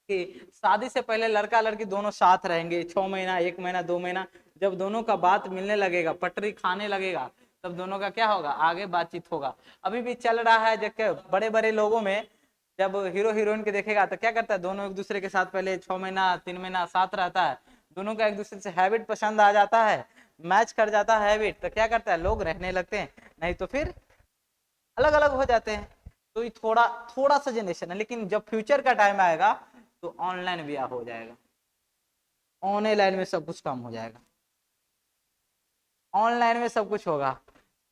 कि शादी से पहले लड़का लड़की दोनों साथ रहेंगे 6 महीना, 1 महीना, 2 महीना, जब दोनों का बात मिलने लगेगा, पटरी खाने लगेगा, तब दोनों का क्या होगा, आगे बातचीत होगा। अभी भी चल रहा है, जब बड़े बड़े लोगों में जब हीरो हीरोइन के देखेगा तो क्या करता है, दोनों एक दूसरे के साथ पहले 6 महीना 3 महीना साथ रहता है, दोनों का एक दूसरे से हैबिट पसंद आ जाता है, मैच कर जाता है हैबिट, तो क्या करता है, लोग रहने लगते हैं, नहीं तो फिर अलग अलग हो जाते हैं। तो ये थोड़ा थोड़ा सा जनरेशन है, लेकिन जब फ्यूचर का टाइम आएगा तो ऑनलाइन ब्याह हो जाएगा, ऑनलाइन में सब कुछ काम हो जाएगा, ऑनलाइन में सब कुछ होगा,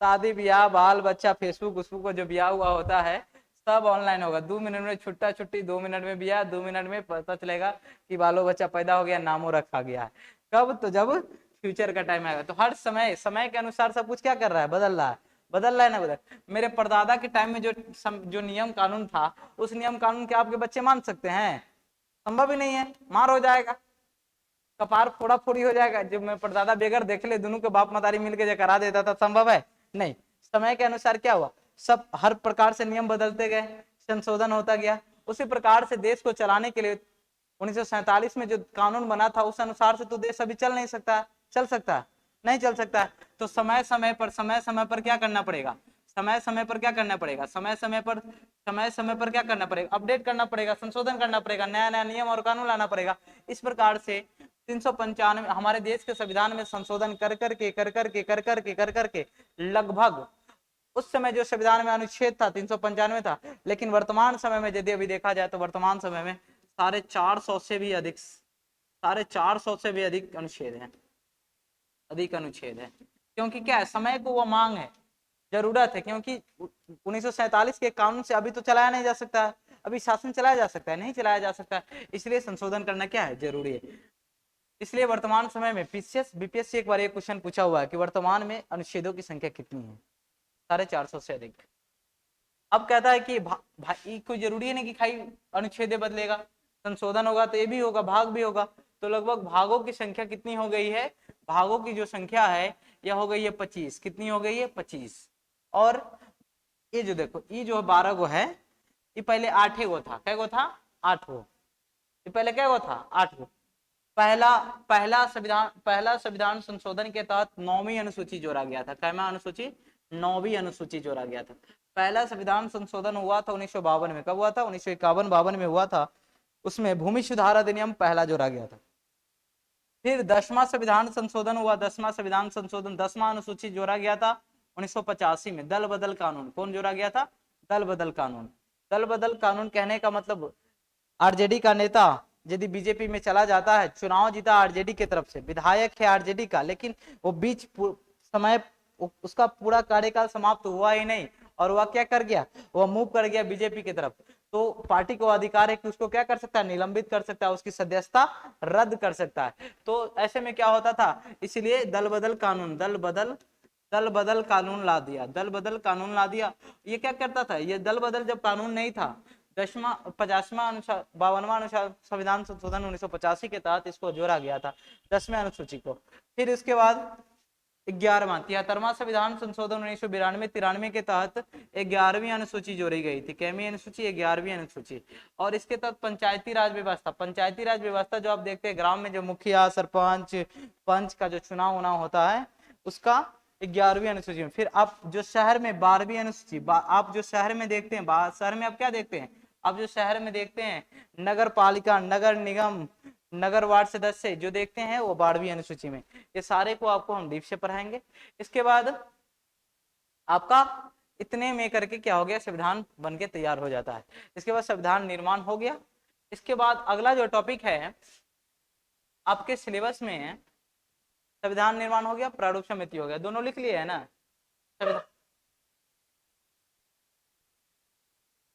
शादी ब्याह बाल बच्चा फेसबुक उसबुक पर जो ब्याह हुआ होता है सब ऑनलाइन होगा, 2 मिनट में छुट्टा छुट्टी, 2 मिनट में ब्याह, 2 मिनट में पता चलेगा कि बालो बच्चा पैदा हो गया, नामो रखा गया है। कब, तो जब फ्यूचर का टाइम आएगा। तो हर समय समय के अनुसार सब कुछ क्या कर रहा है, बदल रहा है, बदल रहा है ना, बदल। मेरे परदादा के टाइम में जो नियम कानून था, उस नियम कानून के आपके बच्चे मान सकते हैं, संभव ही नहीं है, मार हो जाएगा, कपार फोड़ा फोड़ी हो जाएगा। जब मैं परदादा बेगर देख ले, दोनों के बाप मतारी मिलके जो करा देता था, संभव है नहीं। समय के अनुसार क्या हुआ, सब हर प्रकार से नियम बदलते गए, संशोधन होता गया। उसी प्रकार से देश को चलाने के लिए 1947 में जो कानून बना था, उस अनुसार से तो देश अभी चल नहीं सकता, चल सकता नहीं, चल सकता। तो समय समय पर क्या करना पड़ेगा, समय समय पर क्या करना पड़ेगा, समय समय पर क्या करना पड़ेगा, अपडेट करना पड़ेगा, संशोधन करना पड़ेगा, नया नया नियम और कानून लाना पड़ेगा। इस प्रकार से 395 हमारे देश के संविधान में संशोधन कर करके लगभग उस समय जो संविधान में अनुच्छेद था 395 था, लेकिन वर्तमान समय में यदि अभी देखा जाए तो वर्तमान समय में 450 से भी अधिक, 450 से भी अधिक अनुच्छेद है, अधिक अनुच्छेद है। क्योंकि क्या है, समय को वो मांग है, जरूरत है, क्योंकि 1947 के कानून से अभी तो चलाया नहीं जा सकता, अभी शासन चलाया जा सकता है, नहीं चलाया जा सकता, इसलिए संशोधन करना क्या है, जरूरी है। इसलिए वर्तमान समय में पीसीएस बीपीएससी एक बार एक क्वेश्चन पूछा हुआ है कि वर्तमान में अनुच्छेदों की संख्या कितनी है, 450 से अधिक। अब कहता है कि भाई कोई जरूरी है नहीं कि खाई अनुच्छेद बदलेगा, संशोधन होगा तो ये भी होगा, भाग भी होगा। तो लगभग भागों की संख्या कितनी हो गई है, भागों की जो संख्या है यह हो गई है 25। कितनी हो गई है, 25। और ये जो देखो, ये जो 12 गो है, ये पहले 8 गो था, क्या गो था, 8 गो, ये पहले क्या गो था, 8 गो। पहला संविधान संशोधन के तहत 9वीं अनुसूची जोड़ा गया था, कैमा अनुसूची, 9वीं अनुसूची जोड़ा गया था। पहला संविधान संशोधन हुआ था 1952 में। कब हुआ था? 1951-52 में हुआ था। उसमें भूमि सुधार अधिनियम पहला जोड़ा गया था। फिर 10वां संविधान संशोधन हुआ, 10वां संविधान संशोधन, 10वां अनुसूची जोड़ा गया था 1985 में। दल बदल कानून कौन जोड़ा गया था? दल बदल कानून। दल बदल कानून कहने का मतलब आरजेडी का नेता यदि बीजेपी में चला जाता है, चुनाव जीता आरजेडी की तरफ से, विधायक है आरजेडी का, लेकिन वो बीच समय उसका पूरा कार्यकाल समाप्त हुआ ही नहीं और वह क्या कर गया, वह मूव कर गया बीजेपी की तरफ, तो पार्टी को अधिकार है कि उसको क्या कर सकता है, निलंबित कर सकता है, उसकी सदस्यता रद्द कर सकता है। तो ऐसे में क्या होता था, इसलिए दल बदल कानून, दल बदल कानून ला दिया, दल बदल कानून ला दिया। ये क्या करता था, ये दल बदल जब कानून नहीं था, 50वां अनुसार 52वां अनुसार संविधान संशोधन 1985 के तहत इसको जोड़ा गया था 10वें अनुसूची को। फिर इसके बाद 73वां संविधान संशोधन 1992-93 के तहत 11वीं अनुसूची जोड़ी गई थी। कैमी अनुसूची? 11वीं अनुसूची। और इसके तहत पंचायती राज व्यवस्था, पंचायती राज व्यवस्था जो आप देखते हैं ग्राम में जो मुखिया, सरपंच, पंच का जो चुनाव उनाव होता है, उसका 11वीं अनुसूची में। फिर आप जो शहर में 12वीं अनुसूची, आप जो शहर में देखते हैं, शहर में आप क्या देखते हैं, आप जो शहर में देखते हैं नगर पालिका, नगर निगम, नगर वार्ड सदस्य जो देखते हैं वो 12वीं अनुसूची में। ये सारे को आपको हम डीप से पढ़ाएंगे। इसके बाद आपका इतने में करके क्या हो गया, संविधान बन के तैयार हो जाता है। इसके बाद संविधान निर्माण हो गया। इसके बाद अगला जो टॉपिक है आपके सिलेबस में, संविधान निर्माण हो गया, प्रारूप समिति हो गया, दोनों लिख लिए है ना।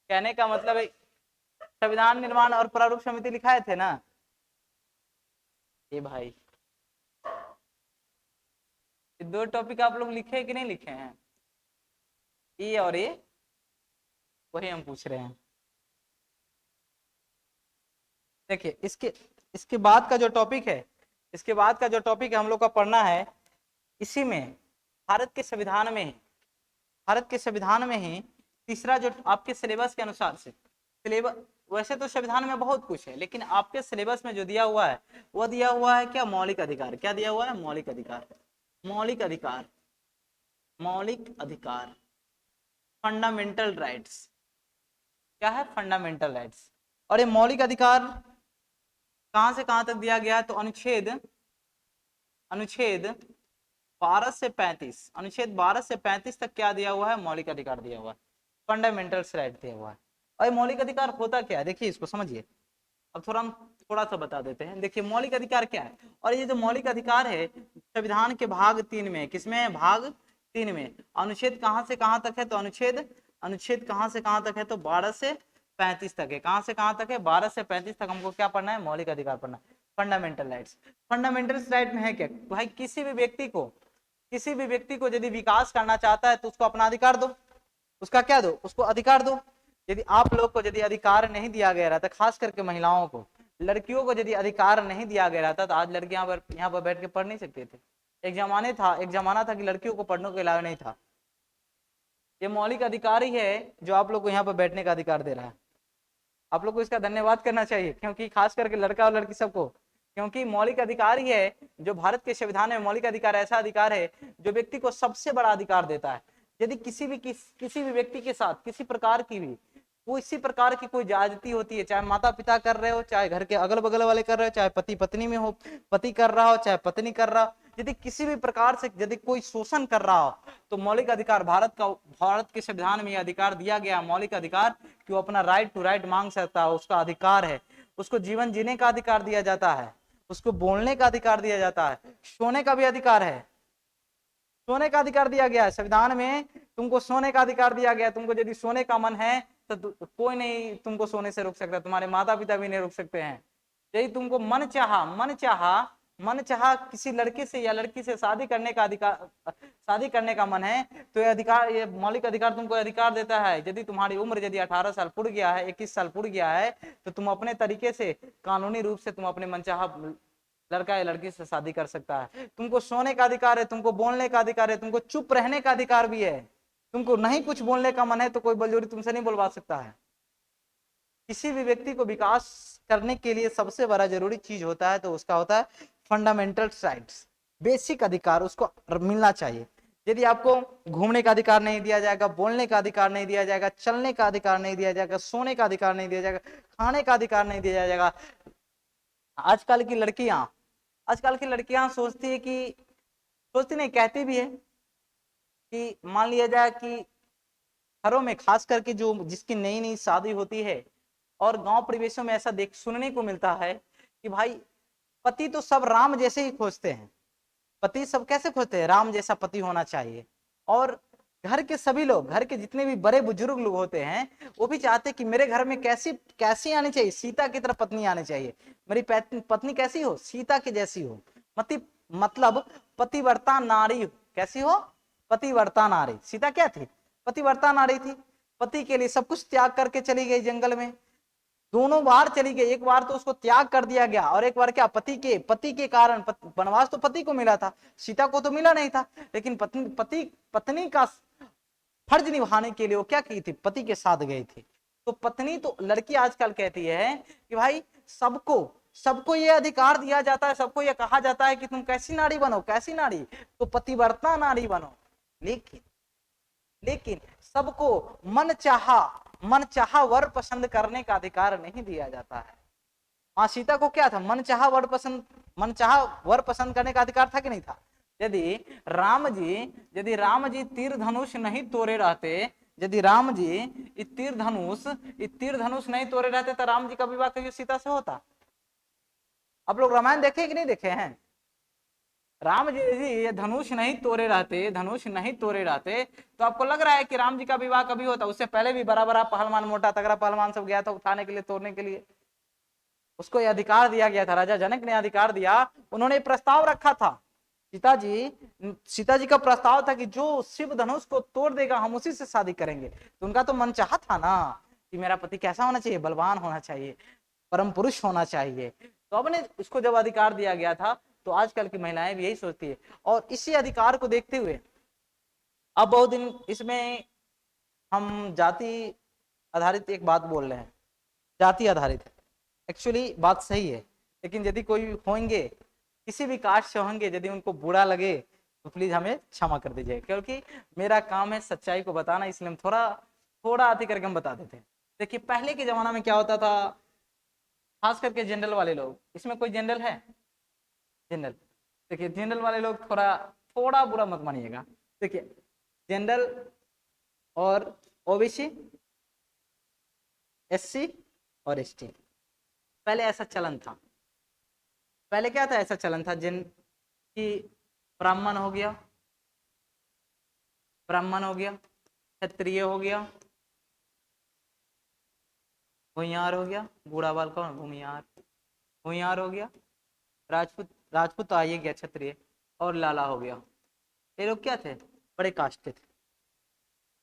कहने का मतलब है संविधान निर्माण और प्रारूप समिति लिखाए थे ना ये भाई, ये दो टॉपिक आप लोग लिखे कि नहीं लिखे हैं, ये और ये, वही हम पूछ रहे हैं। देखिए इसके इसके बाद का जो टॉपिक है, इसके बाद का जो टॉपिक है हम लोग का पढ़ना है, इसी में भारत के संविधान में, भारत के संविधान में ही तीसरा जो आपके सिलेबस के अनुसार से, सिलेबस वैसे तो संविधान में बहुत कुछ है, लेकिन आपके सिलेबस में जो दिया हुआ है वो दिया हुआ है क्या, मौलिक अधिकार। क्या दिया हुआ है? मौलिक अधिकार। मौलिक अधिकार, मौलिक अधिकार, फंडामेंटल राइट्स। क्या है? Fundamental rights. और ये मौलिक अधिकार कहां से कहां तक दिया गया है, तो अनुच्छेद अनुच्छेद 12 से 35, अनुच्छेद 12 से 35 तक क्या दिया हुआ है, मौलिक अधिकार दिया हुआ है, फंडामेंटल राइट दिया हुआ है। और मौलिक अधिकार होता क्या है, देखिए इसको समझिए। अब हम थोड़ा सा बता देते हैं। देखिए मौलिक अधिकार क्या है, और ये जो मौलिक अधिकार है संविधान के भाग 3 में, किसमें है, भाग 3 में, अनुच्छेद कहां से कहां तक है, तो अनुच्छेद कहां से कहां तक है, तो 12 से 35 तक है। कहां से कहां तक है? 12 से 35 तक हमको क्या पढ़ना है, मौलिक अधिकार पढ़ना है, फंडामेंटल राइट्स। फंडामेंटल राइट में है क्या भाई, किसी भी व्यक्ति को यदि विकास करना चाहता है तो उसको अपना अधिकार दो, उसका क्या दो, उसको अधिकार दो। यदि आप लोग को यदि अधिकार नहीं दिया गया रहता, खास करके महिलाओं को, लड़कियों को यदि अधिकार नहीं दिया गया रहता, तो आज लड़कियां यहाँ पर बैठ के पढ़ नहीं सकते थे। एक जमाना था कि लड़कियों को पढ़ने के अलावा नहीं था। ये मौलिक अधिकार ही है जो आप लोग को यहाँ पर बैठने का अधिकार दे रहा है। आप लोग को इसका धन्यवाद करना चाहिए, क्योंकि खास करके लड़का और लड़की सबको, क्योंकि मौलिक अधिकार ही है जो भारत के संविधान में, मौलिक अधिकार ऐसा अधिकार है जो व्यक्ति को सबसे बड़ा अधिकार देता है। यदि किसी भी व्यक्ति के साथ किसी प्रकार की कोई ज्यादती होती है, चाहे माता पिता कर रहे हो, चाहे घर के अगल बगल वाले कर रहे हो, चाहे पति पत्नी में हो, पति कर रहा हो, चाहे पत्नी कर रहा हो, यदि किसी भी प्रकार से यदि कोई शोषण कर रहा हो, तो मौलिक अधिकार, भारत के संविधान में यह अधिकार दिया गया, मौलिक अधिकार, कि वो अपना राइट टू राइट मांग सकता है, उसका अधिकार है। उसको जीवन जीने का अधिकार दिया जाता है, उसको बोलने का अधिकार दिया जाता है, सोने का भी अधिकार है, सोने का अधिकार दिया गया है संविधान में। तुमको सोने का अधिकार दिया गया, तुमको यदि सोने का मन है तो कोई नहीं तुमको सोने से रोक सकता, तुम्हारे माता पिता भी नहीं रोक सकते हैं। यदि तुमको मन चाहा किसी लड़के से या लड़की से शादी करने का मन है, तो ये अधिकार, ये मौलिक अधिकार तुमको अधिकार देता है। यदि तुम्हारी उम्र यदि 18 साल पुर गया है, 21 साल पुर गया है, तो तुम अपने तरीके से कानूनी रूप से तुम अपने मनचाहा लड़का या लड़की से शादी कर सकता है। तुमको सोने का अधिकार है, तुमको बोलने का अधिकार है, तुमको चुप रहने का अधिकार भी है। तुमको नहीं कुछ बोलने का मन है तो कोई बलजोरी तुमसे नहीं बोलवा सकता है। किसी भी व्यक्ति को विकास करने के लिए सबसे बड़ा जरूरी चीज होता है तो उसका होता है फंडामेंटल राइट्स, बेसिक अधिकार उसको मिलना चाहिए। यदि आपको घूमने का अधिकार नहीं दिया जाएगा, बोलने का अधिकार नहीं दिया जाएगा, चलने का अधिकार नहीं दिया जाएगा, सोने का अधिकार नहीं दिया जाएगा, खाने का अधिकार नहीं दिया जाएगा। आजकल की लड़कियां सोचती है कि, सोचती नहीं, कहती भी है कि मान लिया जाए कि घरों में खास करके जो जिसकी नई नई शादी होती है और गांव परिवेशों में ऐसा देख सुनने को मिलता है कि भाई पति तो सब राम जैसे ही खोजते हैं। पति सब कैसे खोजते हैं? राम जैसा पति होना चाहिए। और घर के सभी लोग, घर के जितने भी बड़े बुजुर्ग लोग होते हैं, वो भी चाहते हैं कि मेरे घर में कैसी कैसी आनी चाहिए, सीता की तरह पत्नी आनी चाहिए। मेरी पत्नी कैसी हो? सीता की जैसी हो। मतलब पतिव्रता नारी हो। कैसी हो? पतिव्रता नारी। सीता क्या थी? पतिव्रता नारी थी। पति के लिए सब कुछ त्याग करके चली गई जंगल में। दोनों बार चली गई, एक बार तो उसको त्याग कर दिया गया और एक बार क्या, पति के कारण वनवास तो पति को मिला था, सीता को तो मिला नहीं था। लेकिन पत्नी का फर्ज निभाने के लिए वो क्या की थी? पति के साथ गई थी। तो पत्नी तो, लड़की आजकल कहती है कि भाई सबको सबको ये अधिकार दिया जाता है, सबको ये कहा जाता है कि तुम कैसी नारी बनो, कैसी नारी, तो पतिव्रता नारी बनो। लेकिन लेकिन सबको मन चाहा वर पसंद करने का अधिकार नहीं दिया जाता है। मां सीता को क्या था? मन चाहा वर पसंद करने का अधिकार था कि नहीं था? यदि राम जी तीर धनुष नहीं तोड़े रहते, यदि राम जी तीर धनुष नहीं तोड़े रहते तो राम जी का विवाह कभी सीता से होता? आप लोग रामायण देखे कि नहीं देखे हैं? राम जी ये धनुष नहीं तोड़े रहते तो आपको लग रहा है कि राम जी का विवाह कभी होता? उससे पहले भी बड़ा बड़ा पहलवान, मोटा तगड़ा पहलवान सब गया था उठाने के लिए, तोड़ने के लिए। उसको यह अधिकार दिया गया था, राजा जनक ने अधिकार दिया। उन्होंने प्रस्ताव रखा था, सीता जी का प्रस्ताव था कि जो शिव धनुष को तोड़ देगा हम उसी से शादी करेंगे। तो उनका तो मन चाहा था ना कि मेरा पति कैसा होना चाहिए? बलवान होना चाहिए, परम पुरुष होना चाहिए। तो अब ने उसको जब अधिकार दिया गया था, तो आजकल की महिलाएं भी यही सोचती है। और इसी अधिकार को देखते हुए अब बहुत दिन इसमें हम जाति आधारित एक बात बोल रहे हैं, जाति आधारित। एक्चुअली बात सही है, लेकिन यदि कोई होंगे किसी भी कास्ट से होंगे, यदि उनको बुरा लगे तो प्लीज हमें क्षमा कर दीजिए, क्योंकि मेरा काम है सच्चाई को बताना, इसलिए हम थोड़ा थोड़ा अति करके हम बता देते हैं। देखिए पहले के जमाना में क्या होता था, खास करके जनरल वाले लोग, इसमें कोई जनरल है? जनरल, देखिए जनरल वाले लोग थोड़ा थोड़ा बुरा मत मानिएगा। देखिए जनरल और ओबीसी, एससी और एसटी, पहले ऐसा चलन था। पहले क्या था? ऐसा चलन था जिन की ब्राह्मण हो गया, क्षत्रिय हो गया, भूमियार हो गया, बूढ़ा बाल कौन? भूमियार हो गया, राजपूत तो आइए गया, क्षत्रिय, और लाला हो गया। ये लोग क्या थे? बड़े कास्ट के थे।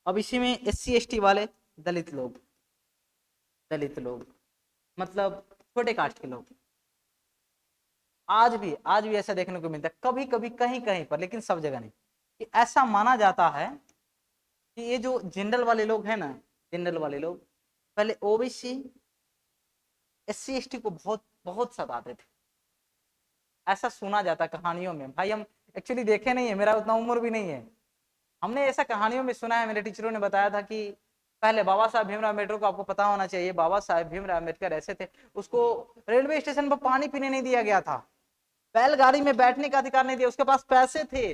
अब इसी में एससी एसटी वाले, दलित लोग, मतलब छोटे कास्ट के लोग। आज भी ऐसा देखने को मिलता है, कभी कभी कहीं कहीं पर, लेकिन सब जगह नहीं। कि ऐसा माना जाता है कि ये जो जनरल वाले लोग हैं ना, जनरल वाले लोग पहले ओबीसी एससी एसटी को बहुत बहुत सताते थे। ऐसा सुना जाता कहानियों में, भाई हम एक्चुअली देखे नहीं है, मेरा उतना उम्र भी नहीं है। हमने ऐसा कहानियों में सुना है, मेरे टीचरों ने बताया था कि पहले बाबा साहब भीमराव अम्बेडकर को आपको पता होना चाहिए, बाबा साहब भीमराव अम्बेडकर ऐसे थे, उसको रेलवे स्टेशन पर पानी पीने नहीं दिया गया था, बैलगाड़ी में बैठने का अधिकार नहीं दिया। उसके पास पैसे थे,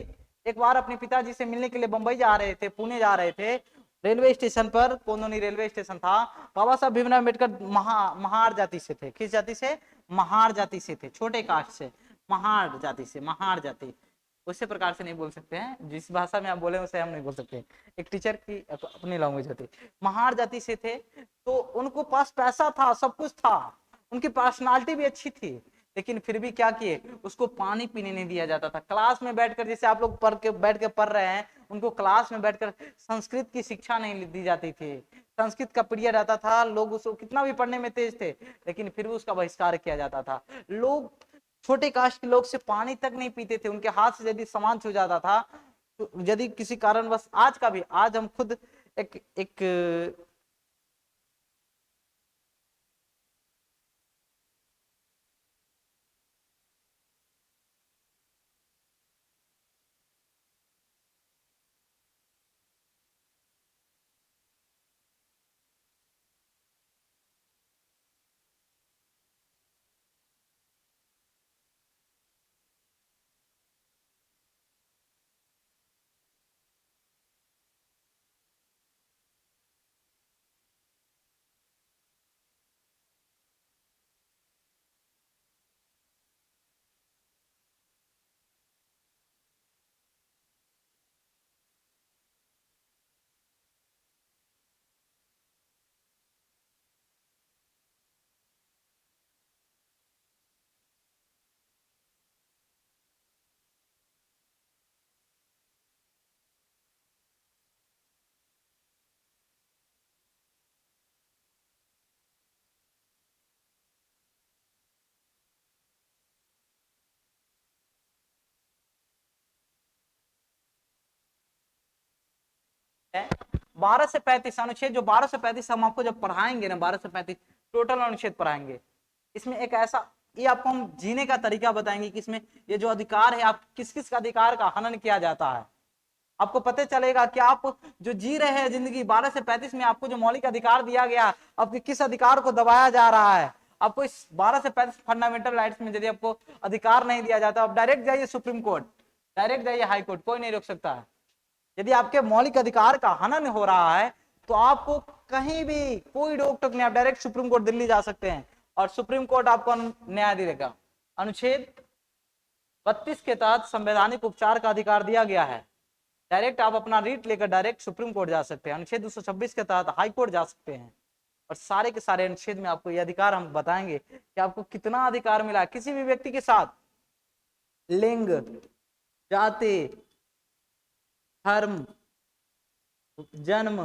एक बार अपने पिताजी से मिलने के लिए बंबई जा रहे थे, पुणे जा रहे थे, रेलवे स्टेशन पर, कोंदोनी रेलवे स्टेशन था। बाबा साहब भीमराव अम्बेडकर महार जाति से थे। किस जाति से? महार जाति से थे, छोटे कास्ट से, महार जाति से। महार जाति उसी प्रकार से नहीं बोल सकते हैं, जिस भाषा में आप बोले उसे हम नहीं बोल सकते, एक टीचर की अपनी लैंग्वेज होती। महार जाति से थे, तो उनको पास पैसा था, सब कुछ था, उनकी पर्सनालिटी भी अच्छी थी, लेकिन फिर भी क्या किए? उसको पानी पीने नहीं दिया जाता था। क्लास में बैठकर, जैसे आप लोग बैठ के पढ़ रहे हैं, उनको क्लास में बैठकर संस्कृत की शिक्षा नहीं दी जाती थी। संस्कृत का पीरियड आता था, लोग उसको कितना भी पढ़ने में तेज थे, लेकिन फिर भी उसका बहिष्कार किया जाता था। लोग, छोटे कास्ट के लोग से पानी तक नहीं पीते थे, उनके हाथ से यदि सामान छू जाता था, तो यदि किसी कारणवश, आज हम खुद एक एक है 12 से 35 अनुच्छेद, जो 12 से 35 हम आपको जब पढ़ाएंगे ना, 12 से 35 टोटल अनुच्छेद पढ़ाएंगे। इसमें एक ऐसा, ये आपको हम जीने का तरीका बताएंगे कि इसमें ये जो अधिकार है, आप किस किस का अधिकार का हनन किया जाता है, आपको पता चलेगा कि आप जो जी रहे हैं जिंदगी 12 से 35 में, आपको जो मौलिक अधिकार दिया गया, आपके किस अधिकार को दबाया जा रहा है। आपको इस 12 से 35 फंडामेंटल राइट्स में यदि आपको अधिकार नहीं दिया जाता, आप डायरेक्ट जाइए सुप्रीम कोर्ट, डायरेक्ट जाइए हाई कोर्ट, कोई नहीं रोक सकता है। यदि आपके मौलिक अधिकार का हनन हो रहा है तो आपको कहीं भी कोई रोक टोक नहीं, आप डायरेक्ट सुप्रीम कोर्ट दिल्ली जा सकते हैं और सुप्रीम कोर्ट आपको न्याय देगा। अनुच्छेद 32 के तहत संवैधानिक उपचार का अधिकार दिया गया है, डायरेक्ट आप अपना रीट लेकर डायरेक्ट सुप्रीम कोर्ट जा सकते हैं। अनुच्छेद 226 के तहत हाई कोर्ट जा सकते हैं। और सारे के सारे अनुच्छेद में आपको ये अधिकार हम बताएंगे कि आपको कितना अधिकार मिला है। किसी भी व्यक्ति के साथ लिंग, जाति, धर्म, जन्म,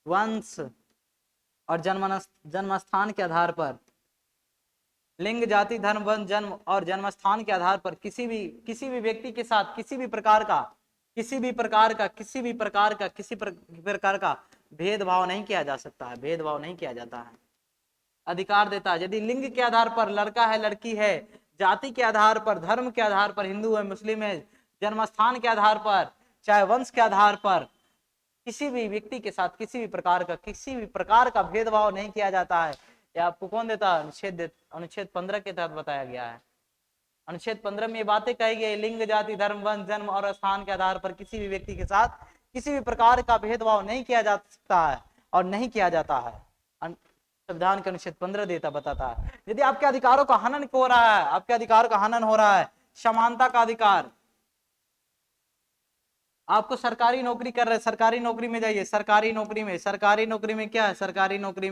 वंश और जन्म स्थान के आधार पर, लिंग, जाति, धर्म, वंश, जन्म और जन्म स्थान के आधार पर किसी भी व्यक्ति के साथ किसी भी प्रकार का भेदभाव नहीं किया जा सकता है, भेदभाव नहीं किया जाता है। अधिकार देता है यदि लिंग के आधार पर लड़का है लड़की है, जाति के आधार पर, धर्म के आधार पर हिंदू है मुस्लिम है, जन्म स्थान के आधार पर, चाहे वंश के आधार पर, किसी भी व्यक्ति के साथ किसी भी प्रकार का भेदभाव नहीं किया जाता है। ये आपको कौन देता है? अनुच्छेद 15 के तहत बताया गया है। अनुच्छेद 15 में ये बातें कही गई, लिंग, जाति, धर्म, वंश, जन्म और स्थान के आधार पर किसी भी व्यक्ति के साथ किसी भी प्रकार का भेदभाव नहीं किया जा सकता है और नहीं किया जाता है। संविधान के अनुच्छेद 15 देता बताता है। यदि आपके अधिकारों का हनन हो रहा है, आपके अधिकारों का हनन हो रहा है, समानता का अधिकार, आपको सरकारी नौकरी कर रहे, सरकारी नौकरी में जाइए, सरकारी नौकरी में क्या है, सरकारी नौकरी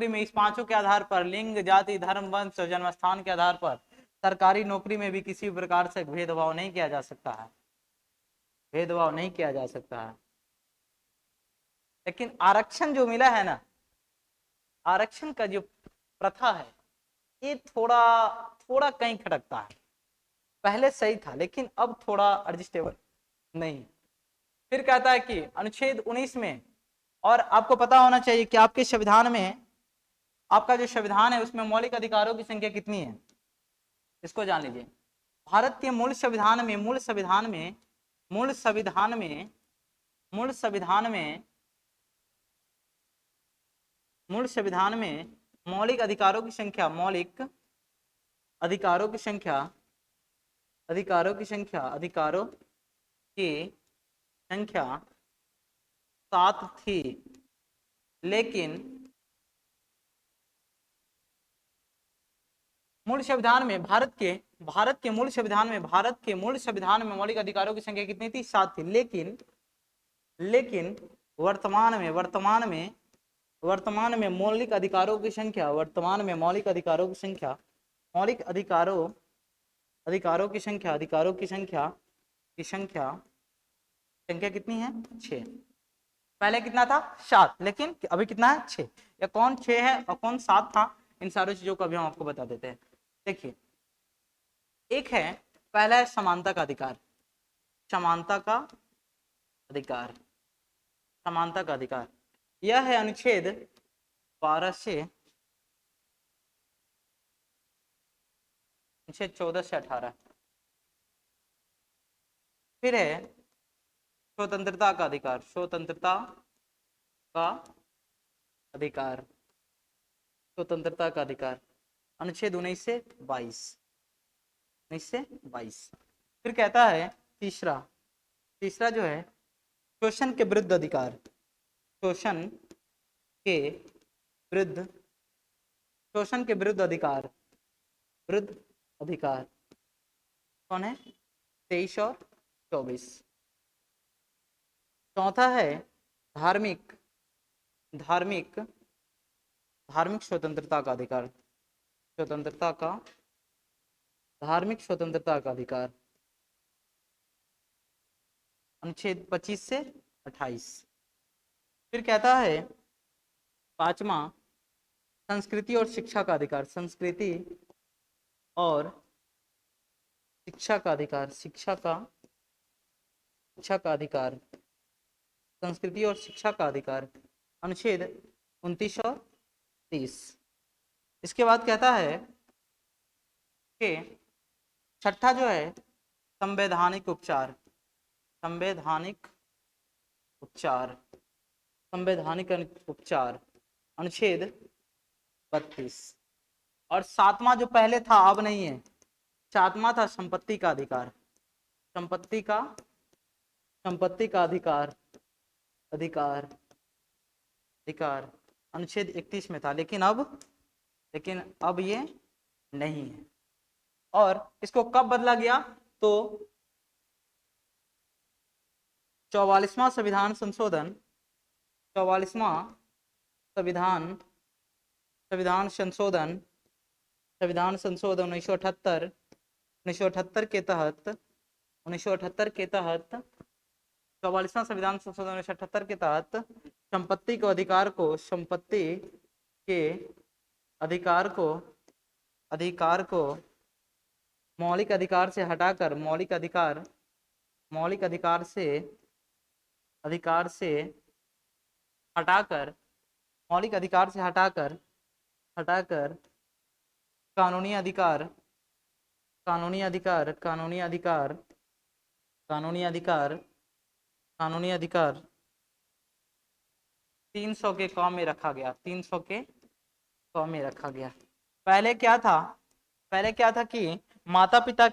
में इस पांचों के आधार पर, लिंग, जाति, धर्म, वंश और जन्म स्थान के आधार पर सरकारी नौकरी में भी किसी प्रकार से भेदभाव नहीं किया जा सकता है, भेदभाव नहीं किया जा सकता है। लेकिन आरक्षण जो मिला है ना, आरक्षण का जो प्रथा है, ये थोड़ा कहीं खटकता है। पहले सही था लेकिन अब थोड़ा एडजस्टेबल नहीं। फिर कहता है कि अनुच्छेद 19 में, और आपको पता होना चाहिए कि आपके संविधान में, आपका जो संविधान है उसमें मौलिक अधिकारों की संख्या कितनी है, इसको जान लीजिए। भारत के मूल संविधान में मौलिक अधिकारों की संख्या, अधिकारों की संख्या 7 थी, लेकिन मूल संविधान में भारत के मूल संविधान में मौलिक अधिकारों की संख्या कितनी थी? 7 थी। लेकिन वर्तमान में मौलिक अधिकारों की संख्या, कितनी है? 6। पहले कितना था? 7, लेकिन अभी कितना है? 6। या कौन 6 है और कौन 7 था, इन सारी चीजों को अभी हम आपको बता देते हैं। देखिए, एक है, पहला है समानता का अधिकार, यह है अनुच्छेद 12 से, अनुच्छेद 14 से 18। फिर है स्वतंत्रता का अधिकार, स्वतंत्रता का अधिकार, अनुच्छेद 19 से 22। फिर कहता है तीसरा जो है शोषण के विरुद्ध अधिकार, कौन है? 23 और 24। चौथा है धार्मिक स्वतंत्रता का अधिकार, अनुच्छेद 25 से 28। फिर कहता है पांचवा संस्कृति और शिक्षा का अधिकार, शिक्षा का अधिकार, संस्कृति और शिक्षा का अधिकार, अनुच्छेद 29 और 30। इसके बाद कहता है कि छठा जो है संवैधानिक उपचार, संवैधानिक उपचार, संवैधानिक उपचार, अनुच्छेद 32। और सातवां जो पहले था अब नहीं है, सातवां था संपत्ति का अधिकार, संपत्ति का अधिकार, अधिकार, अधिकार, अनुच्छेद 31 में था, लेकिन अब ये नहीं है। और इसको कब बदला गया? तो 44वां संविधान संशोधन, 44वां संविधान संशोधन, संविधान संशोधन 1978 के तहत, 1978 के तहत, 44वां संविधान संशोधन 1978 के तहत संपत्ति के अधिकार को, संपत्ति के अधिकार को मौलिक अधिकार से हटाकर, मौलिक अधिकार से हटाकर, मौलिक अधिकार से हटाकर कानूनी अधिकार, कानूनी अधिकार, कानूनी अधिकार, कानूनी अधिकार, कानूनी अधिकार 300 के कॉम में रखा गया, 300 के कॉम में रखा गया। पहले क्या था? पहले क्या था कि माता पिता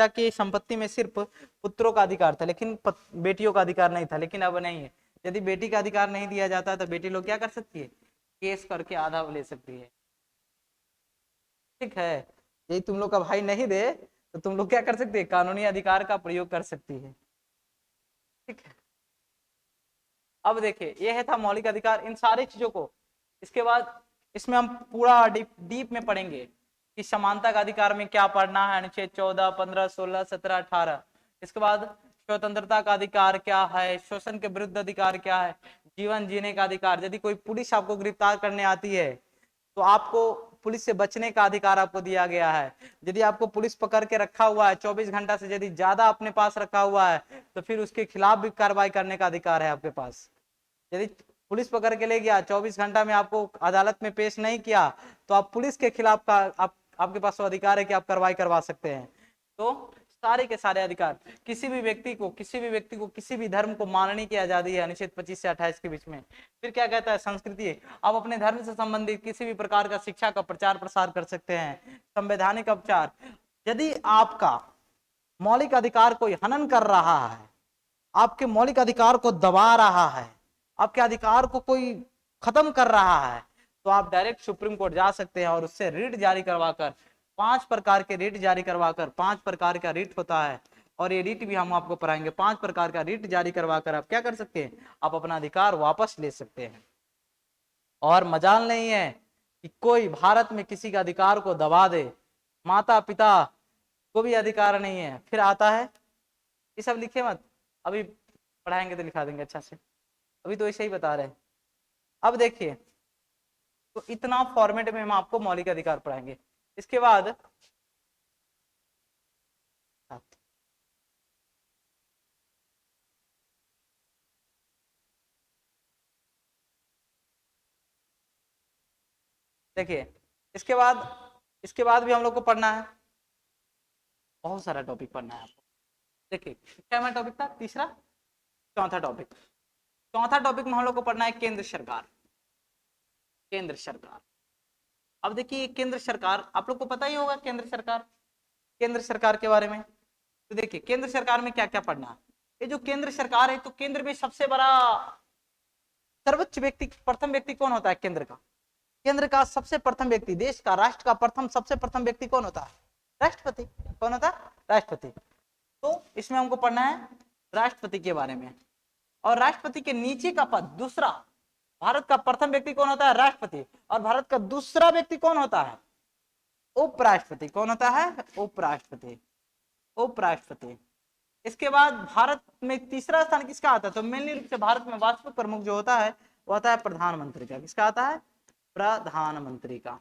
के संपत्ति में सिर्फ पुत्रों का अधिकार था, लेकिन बेटियों का अधिकार नहीं था। लेकिन अब नहीं है। यदि बेटी का अधिकार नहीं दिया जाता तो बेटी लोग क्या कर सकती है? केस करके आधा ले सकती है। ठीक है, यदि तुम लोग का भाई नहीं दे तो तुम लोग क्या कर सकते हैं? कानूनी अधिकार का प्रयोग कर सकती है। ठीक है, अब देखिए यह था मौलिक अधिकार, इन सारी चीजों को। इसके बाद इसमें हम पूरा डीप में पढ़ेंगे कि समानता का अधिकार में क्या पढ़ना है, अनुच्छेद 14, 15, 16, 17, 18। इसके बाद स्वतंत्रता का अधिकार क्या है, शोषण के विरुद्ध अधिकार क्या है, जीवन जीने का अधिकार। यदि कोई पुलिस आपको गिरफ्तार करने आती है तो आपको पुलिस से बचने का अधिकार आपको दिया गया है। यदि आपको पुलिस पकड़ के रखा हुआ है 24 घंटा से यदि ज्यादा अपने पास रखा हुआ है तो फिर उसके खिलाफ भी कार्रवाई करने का अधिकार है आपके पास। यदि पुलिस पकड़ के ले गया, 24 घंटा में आपको अदालत में पेश नहीं किया, तो आप पुलिस के खिलाफ का आपके पास वो अधिकार है कि आप कार्रवाई करवा सकते हैं। तो सारे के सारे अधिकार, किसी भी व्यक्ति को किसी भी धर्म को मानने की आजादी है, अनुच्छेद 25 से 28 के बीच में। फिर क्या कहता है? संस्कृति, आप अपने धर्म से संबंधित किसी भी प्रकार का शिक्षा का प्रचार प्रसार कर सकते हैं। संवैधानिक उपचार, यदि आपका मौलिक अधिकार कोई हनन कर रहा है, आपके मौलिक अधिकार को दबा रहा है, आपके अधिकार को कोई खत्म कर रहा है, तो आप डायरेक्ट सुप्रीम कोर्ट जा सकते हैं और उससे रिट जारी करवाकर, 5 प्रकार के रिट जारी करवाकर, 5 प्रकार का रिट होता है और ये रिट भी हम आपको पढ़ाएंगे। 5 प्रकार का रिट जारी करवाकर आप क्या कर सकते हैं? आप अपना अधिकार वापस ले सकते हैं। और मजाल नहीं है कि कोई भारत में किसी का अधिकार को दबा दे, माता पिता को भी अधिकार नहीं है। फिर आता है, ये सब लिखे मत, अभी पढ़ाएंगे तो लिखा देंगे अच्छा से, अभी तो ऐसे ही बता रहे हैं। अब देखिए, तो इतना फॉर्मेट में हम आपको मौलिक अधिकार पढ़ाएंगे। इसके बाद देखिए, इसके बाद भी हम लोग को पढ़ना है, बहुत सारा टॉपिक पढ़ना है आपको। देखिए क्या मैं टॉपिक था? तीसरा, चौथा टॉपिक। चौथा टॉपिक में हम लोग को पढ़ना है केंद्र सरकार। केंद्र सरकार, अब देखिए केंद्र सरकार, आप लोग को पता ही होगा केंद्र सरकार के बारे में। तो देखिए केंद्र सरकार में क्या क्या पढ़ना है। ये जो केंद्र सरकार है, तो केंद्र में सबसे बड़ा सर्वोच्च व्यक्ति, प्रथम व्यक्ति कौन होता है केंद्र का? केंद्र का सबसे प्रथम व्यक्ति, देश का, राष्ट्र का प्रथम सबसे प्रथम व्यक्ति कौन होता है? राष्ट्रपति। कौन होता है? राष्ट्रपति। तो इसमें हमको पढ़ना है राष्ट्रपति के बारे में। और राष्ट्रपति के नीचे का पद दूसरा, भारत का प्रथम व्यक्ति कौन होता है? राष्ट्रपति। और भारत का दूसरा व्यक्ति कौन होता है? उपराष्ट्रपति। कौन होता है? उपराष्ट्रपति। उपराष्ट्रपति। इसके बाद भारत में तीसरा स्थान किसका आता है? तो मेनली रूप से भारत में वास्तविक प्रमुख जो होता है वो होता है प्रधानमंत्री का। किसका आता है? प्रधानमंत्री का।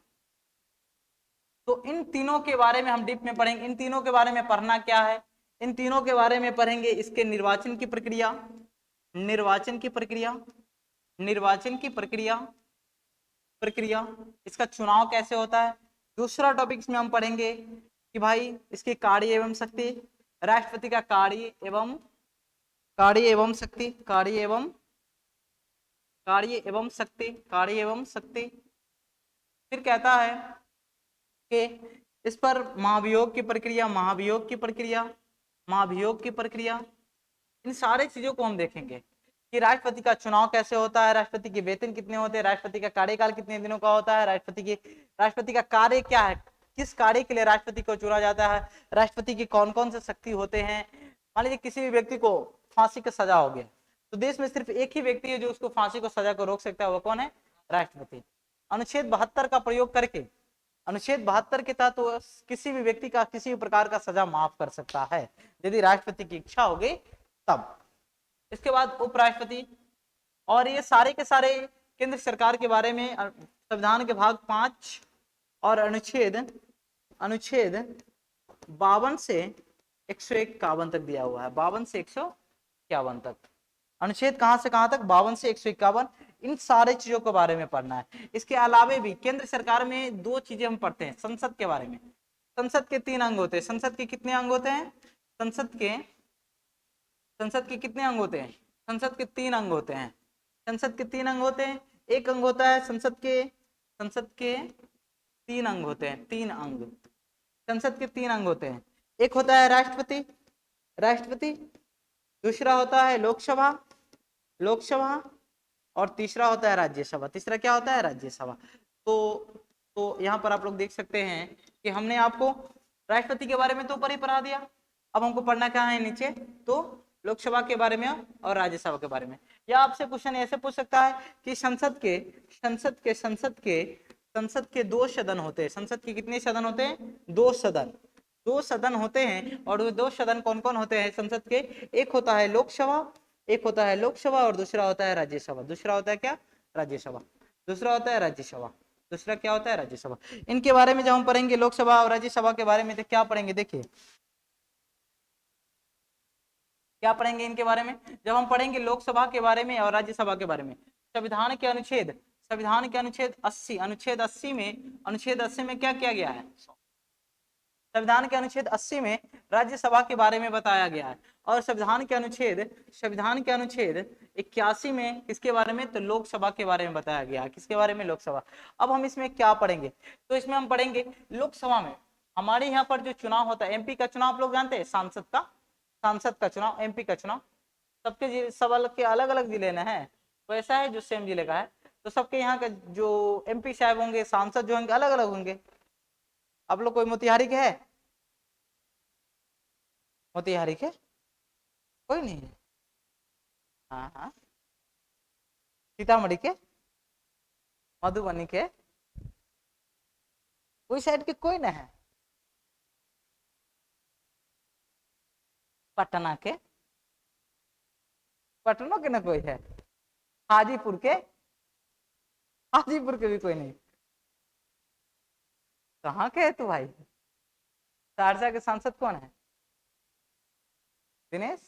तो इन तीनों के बारे में हम डीप में पढ़ेंगे। इन तीनों के बारे में पढ़ना क्या है? इन तीनों के बारे में पढ़ेंगे इसके निर्वाचन की प्रक्रिया, निर्वाचन की प्रक्रिया, निर्वाचन की प्रक्रिया, प्रक्रिया इसका चुनाव कैसे होता है। दूसरा टॉपिक इसमें हम पढ़ेंगे कि भाई इसकी कार्य एवं शक्ति, राष्ट्रपति का कार्य एवं, कार्य एवं शक्ति, कार्य एवं, कार्य एवं शक्ति, कार्य एवं शक्ति। फिर कहता है कि इस पर महाभियोग की प्रक्रिया, महाभियोग की प्रक्रिया, महाभियोग की प्रक्रिया, इन सारे चीजों को हम देखेंगे कि राष्ट्रपति का चुनाव कैसे होता है, राष्ट्रपति के वेतन कितने होते हैं, राष्ट्रपति का कार्यकाल कितने दिनों का होता है, राष्ट्रपति का कार्य क्या है, किस कार्य के लिए राष्ट्रपति को चुना जाता है, राष्ट्रपति की कौन कौन से शक्ति होते हैं। मान लीजिए किसी भी व्यक्ति को फांसी की सजा हो गया तो देश में सिर्फ एक ही व्यक्ति है जो उसको फांसी को सजा को रोक सकता है, वो कौन है, राष्ट्रपति। अनुच्छेद 72 का प्रयोग करके, अनुच्छेद 72 के तहत तो किसी भी व्यक्ति का किसी भी प्रकार का सजा माफ कर सकता है यदि राष्ट्रपति की इच्छा हो गई तब। इसके बाद उपराष्ट्रपति, और ये सारे के सारे केंद्र सरकार के बारे में संविधान के भाग 5 और अनुच्छेद 52 से 151 तक दिया हुआ है, 52 से 151 तक। अनुच्छेद कहां से कहां तक, 52 से 151, इन सारे चीजों के बारे में पढ़ना है। इसके अलावे भी केंद्र सरकार में दो चीजें हम पढ़ते हैं, संसद के बारे में। संसद के 3 अंग होते हैं। संसद के कितने अंग होते हैं, संसद के कितने अंग होते हैं, संसद के 3 अंग होते हैं। संसद के 3 अंग होते हैं। एक अंग होता है संसद के 3 अंग होते हैं, 3 अंग, संसद के 3 अंग होते हैं। एक होता है राष्ट्रपति, राष्ट्रपति, दूसरा होता है लोकसभा, लोकसभा, और तीसरा होता है राज्यसभा। तीसरा क्या होता है, राज्यसभा। तो यहाँ पर आप लोग देख सकते हैं कि हमने आपको राष्ट्रपति के बारे में तो ऊपर ही पढ़ा दिया, अब हमको पढ़ना क्या है नीचे, तो लोकसभा के बारे में और राज्यसभा के बारे में। या आपसे क्वेश्चन ऐसे पूछ सकता है कि संसद के 2 सदन होते हैं। संसद के कितने सदन होते हैं, 2 सदन, 2 सदन होते हैं। और वो 2 सदन कौन कौन होते हैं संसद के, एक होता है लोकसभा, एक होता है लोकसभा, और दूसरा होता है राज्यसभा। दूसरा होता है क्या, राज्यसभा। दूसरा होता है राज्यसभा। दूसरा क्या होता है, राज्यसभा। इनके बारे में जब हम पढ़ेंगे लोकसभा और राज्यसभा के बारे में तो क्या पढ़ेंगे, देखिए क्या पढ़ेंगे इनके बारे में। जब हम पढ़ेंगे लोकसभा के बारे में और राज्यसभा के बारे में, संविधान के अनुच्छेद 80, अनुच्छेद 80 में क्या किया गया है, संविधान के अनुच्छेद 80 में राज्यसभा के बारे में बताया गया है। और संविधान के अनुच्छेद 81 में किसके बारे में, तो लोकसभा के बारे में बताया गया है। किसके बारे में, लोकसभा। अब हम इसमें क्या पढ़ेंगे, तो इसमें हम पढ़ेंगे लोकसभा में हमारे यहाँ पर जो चुनाव होता है, एमपी का चुनाव आप लोग जानते हैं, सांसद का चुनाव, एमपी का चुनाव, सबके सबल के अलग अलग जिले में है, तो ऐसा है जो सेम जिले का है, तो सबके यहाँ का जो एमपी साहब होंगे, सांसद जो होंगे अलग अलग होंगे। आप लोग कोई मोतिहारी के है, मोतिहारी के कोई नहीं है, हाँ हाँ, सीतामढ़ी के, मधुबनी के, कोई साइड के कोई ना है, पटना के, पटना के ना कोई है, हाजीपुर के, हाजीपुर के भी कोई नहीं। कहाँ के है तू भाई, सहरसा के सांसद कौन है, दिनेश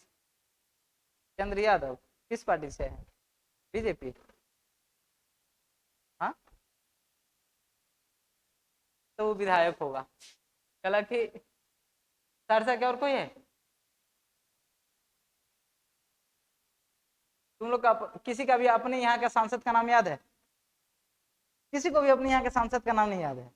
चंद्र यादव, किस पार्टी से है, बीजेपी, हाँ, तो वो विधायक होगा। हालांकि सहरसा के और कोई है, तुम लोग का किसी का भी अपने यहाँ का सांसद का नाम याद है, किसी को भी अपने यहाँ के सांसद का नाम नहीं याद है,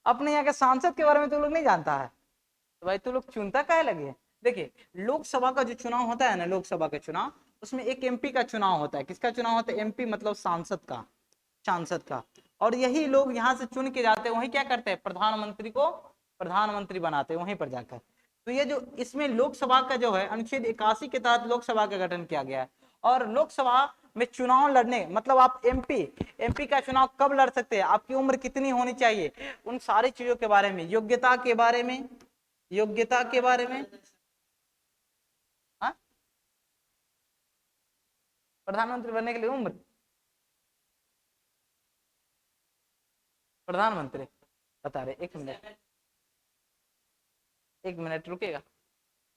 अपने यहाँ के सांसद के बारे में तुम लोग नहीं जानता है, तो भाई तुम लोग चुनता काहे लगे। देखिए लोकसभा का जो चुनाव होता है ना, लोकसभा का चुनाव, उसमें एक एमपी का चुनाव होता है। किसका चुनाव होता है, एमपी मतलब सांसद का, सांसद का। और यही लोग यहाँ से चुन के जाते हैं, वही क्या करते हैं, प्रधानमंत्री को प्रधानमंत्री बनाते हैं वहीं पर जाकर। तो ये जो इसमें लोकसभा का जो है अनुच्छेद 81 के तहत लोकसभा का गठन किया गया है। और लोकसभा में चुनाव लड़ने मतलब आप एमपी का चुनाव कब लड़ सकते हैं, आपकी उम्र कितनी होनी चाहिए, उन सारी चीजों के बारे में, योग्यता के बारे में, योग्यता के बारे में, हाँ, प्रधानमंत्री बनने के लिए उम्र, प्रधानमंत्री बता रहे, एक मिनट, एक मिनट रुकेगा,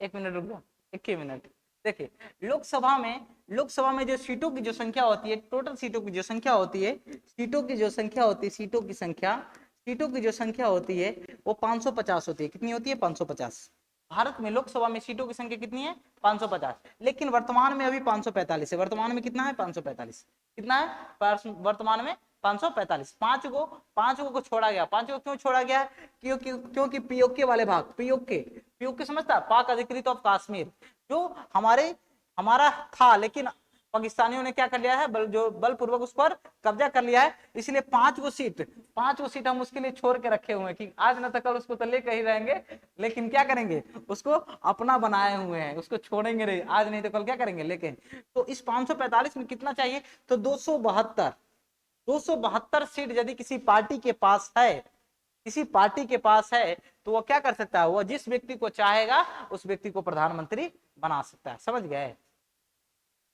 एक मिनट रुक जाओ, एक ही मिनट। देखिए लोकसभा में जो सीटों की जो संख्या होती है, टोटल सीटों की जो संख्या होती है, सीटों की जो संख्या होती है, सीटों की जो संख्या होती है वो 550 होती है। कितनी होती है? 550। भारत में लोकसभा में सीटों की संख्या कितनी है? 550। लेकिन वर्तमान में अभी 545 है। वर्तमान में कितना है? 545। कितना है वर्तमान में? 545। पांच को छोड़ा गया। पांच को क्यों छोड़ा गया? क्योंकि पीओके वाले भाग, पीओके समझता है, पाक अधिकृत ऑफ कश्मीर, जो हमारा था, लेकिन पाकिस्तानियों ने क्या कर लिया है, बलपूर्वक उस पर कब्जा कर लिया है। इसलिए पांच को सीट हम उसके लिए छोड़ के रखे हुए हैं कि आज न तो कल उसको तो लेकर ही रहेंगे, लेकिन क्या करेंगे, उसको अपना बनाए हुए हैं, उसको छोड़ेंगे नहीं, आज नहीं तो कल क्या करेंगे, लेके। तो इस 545 में कितना चाहिए? तो 272 सीट यदि किसी पार्टी के पास है, तो वो क्या कर सकता है? वो जिस व्यक्ति को चाहेगा उस व्यक्ति को प्रधानमंत्री बना सकता है। समझ गए?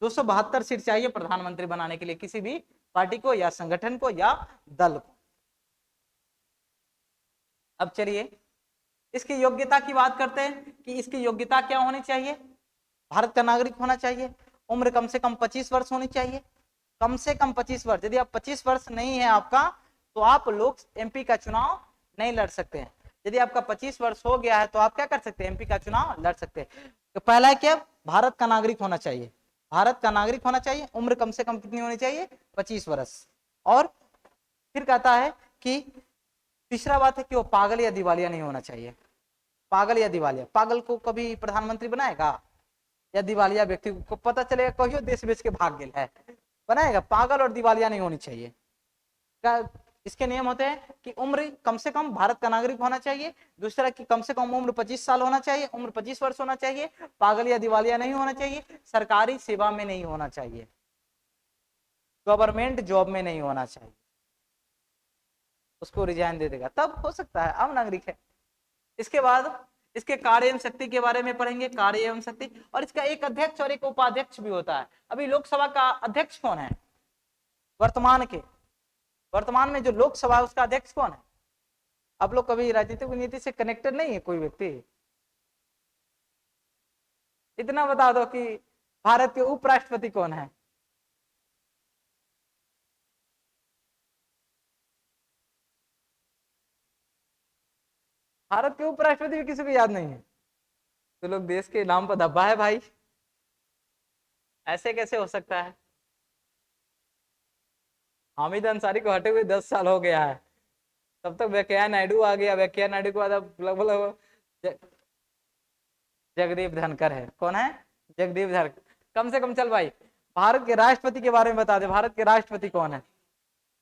272 सीट चाहिए प्रधानमंत्री बनाने के लिए किसी भी पार्टी को या संगठन को या दल को। अब चलिए इसकी योग्यता की बात करते हैं कि इसकी योग्यता क्या होनी चाहिए। भारत का नागरिक होना चाहिए, उम्र कम से कम 25 वर्ष होनी चाहिए, कम से कम 25 वर्ष। यदि आप 25 वर्ष नहीं है आपका, तो आप लोग एमपी का चुनाव नहीं लड़ सकते हैं। यदि आपका 25 वर्ष हो गया है तो आप क्या कर सकते हैं? एमपी का चुनाव लड़ सकते हैं। तो पहला है क्या? भारत का नागरिक होना चाहिए। भारत का नागरिक होना चाहिए, उम्र कम से कम कितनी होनी चाहिए? 25 वर्ष। और फिर कहता है कि तीसरा बात है कि वो पागल या दिवालिया नहीं होना चाहिए। पागल या दिवालिया, पागल को कभी प्रधानमंत्री बनाएगा? या दिवालिया व्यक्ति को पता चलेगा कहियो देश बेच के भाग गया है, बनाएगा? पागल और दिवालिया नहीं होनी चाहिए। इसके नियम होते हैं कि उम्र कम से कम भारत का नागरिक होना चाहिए, दूसरा कि कम से कम उम्र 25 साल होना चाहिए, उम्र 25 वर्ष होना चाहिए, पागल या दिवालिया नहीं होना चाहिए, सरकारी सेवा में नहीं होना चाहिए, गवर्नमेंट जॉब में नहीं होना चाहिए, उसको रिजाइन दे देगा तब हो सकता है, आम नागरिक है। इसके बाद इसके कार्य एवं शक्ति के बारे में पढ़ेंगे, कार्य एवं शक्ति। और इसका एक अध्यक्ष और एक उपाध्यक्ष भी होता है। अभी लोकसभा का अध्यक्ष कौन है? वर्तमान में जो लोकसभा है उसका अध्यक्ष कौन है? आप लोग कभी राजनीतिक नीति से कनेक्टेड नहीं है कोई व्यक्ति? इतना बता दो कि भारत के उपराष्ट्रपति कौन है? भारत के उपराष्ट्रपति भी किसी को याद नहीं है? तो लोग देश के नाम पर धब्बा है भाई, ऐसे कैसे हो सकता है? हामिद अंसारी को हटे हुए 10 साल हो गया है, तब तक वेंकैया नायडू आ गया। वेंकैया नायडू के बाद अब लगभग जगदीप धनखड़ है। कौन है? जगदीप धनखड़। कम से कम चल भाई भारत के राष्ट्रपति के बारे में बता दे, भारत के राष्ट्रपति कौन है?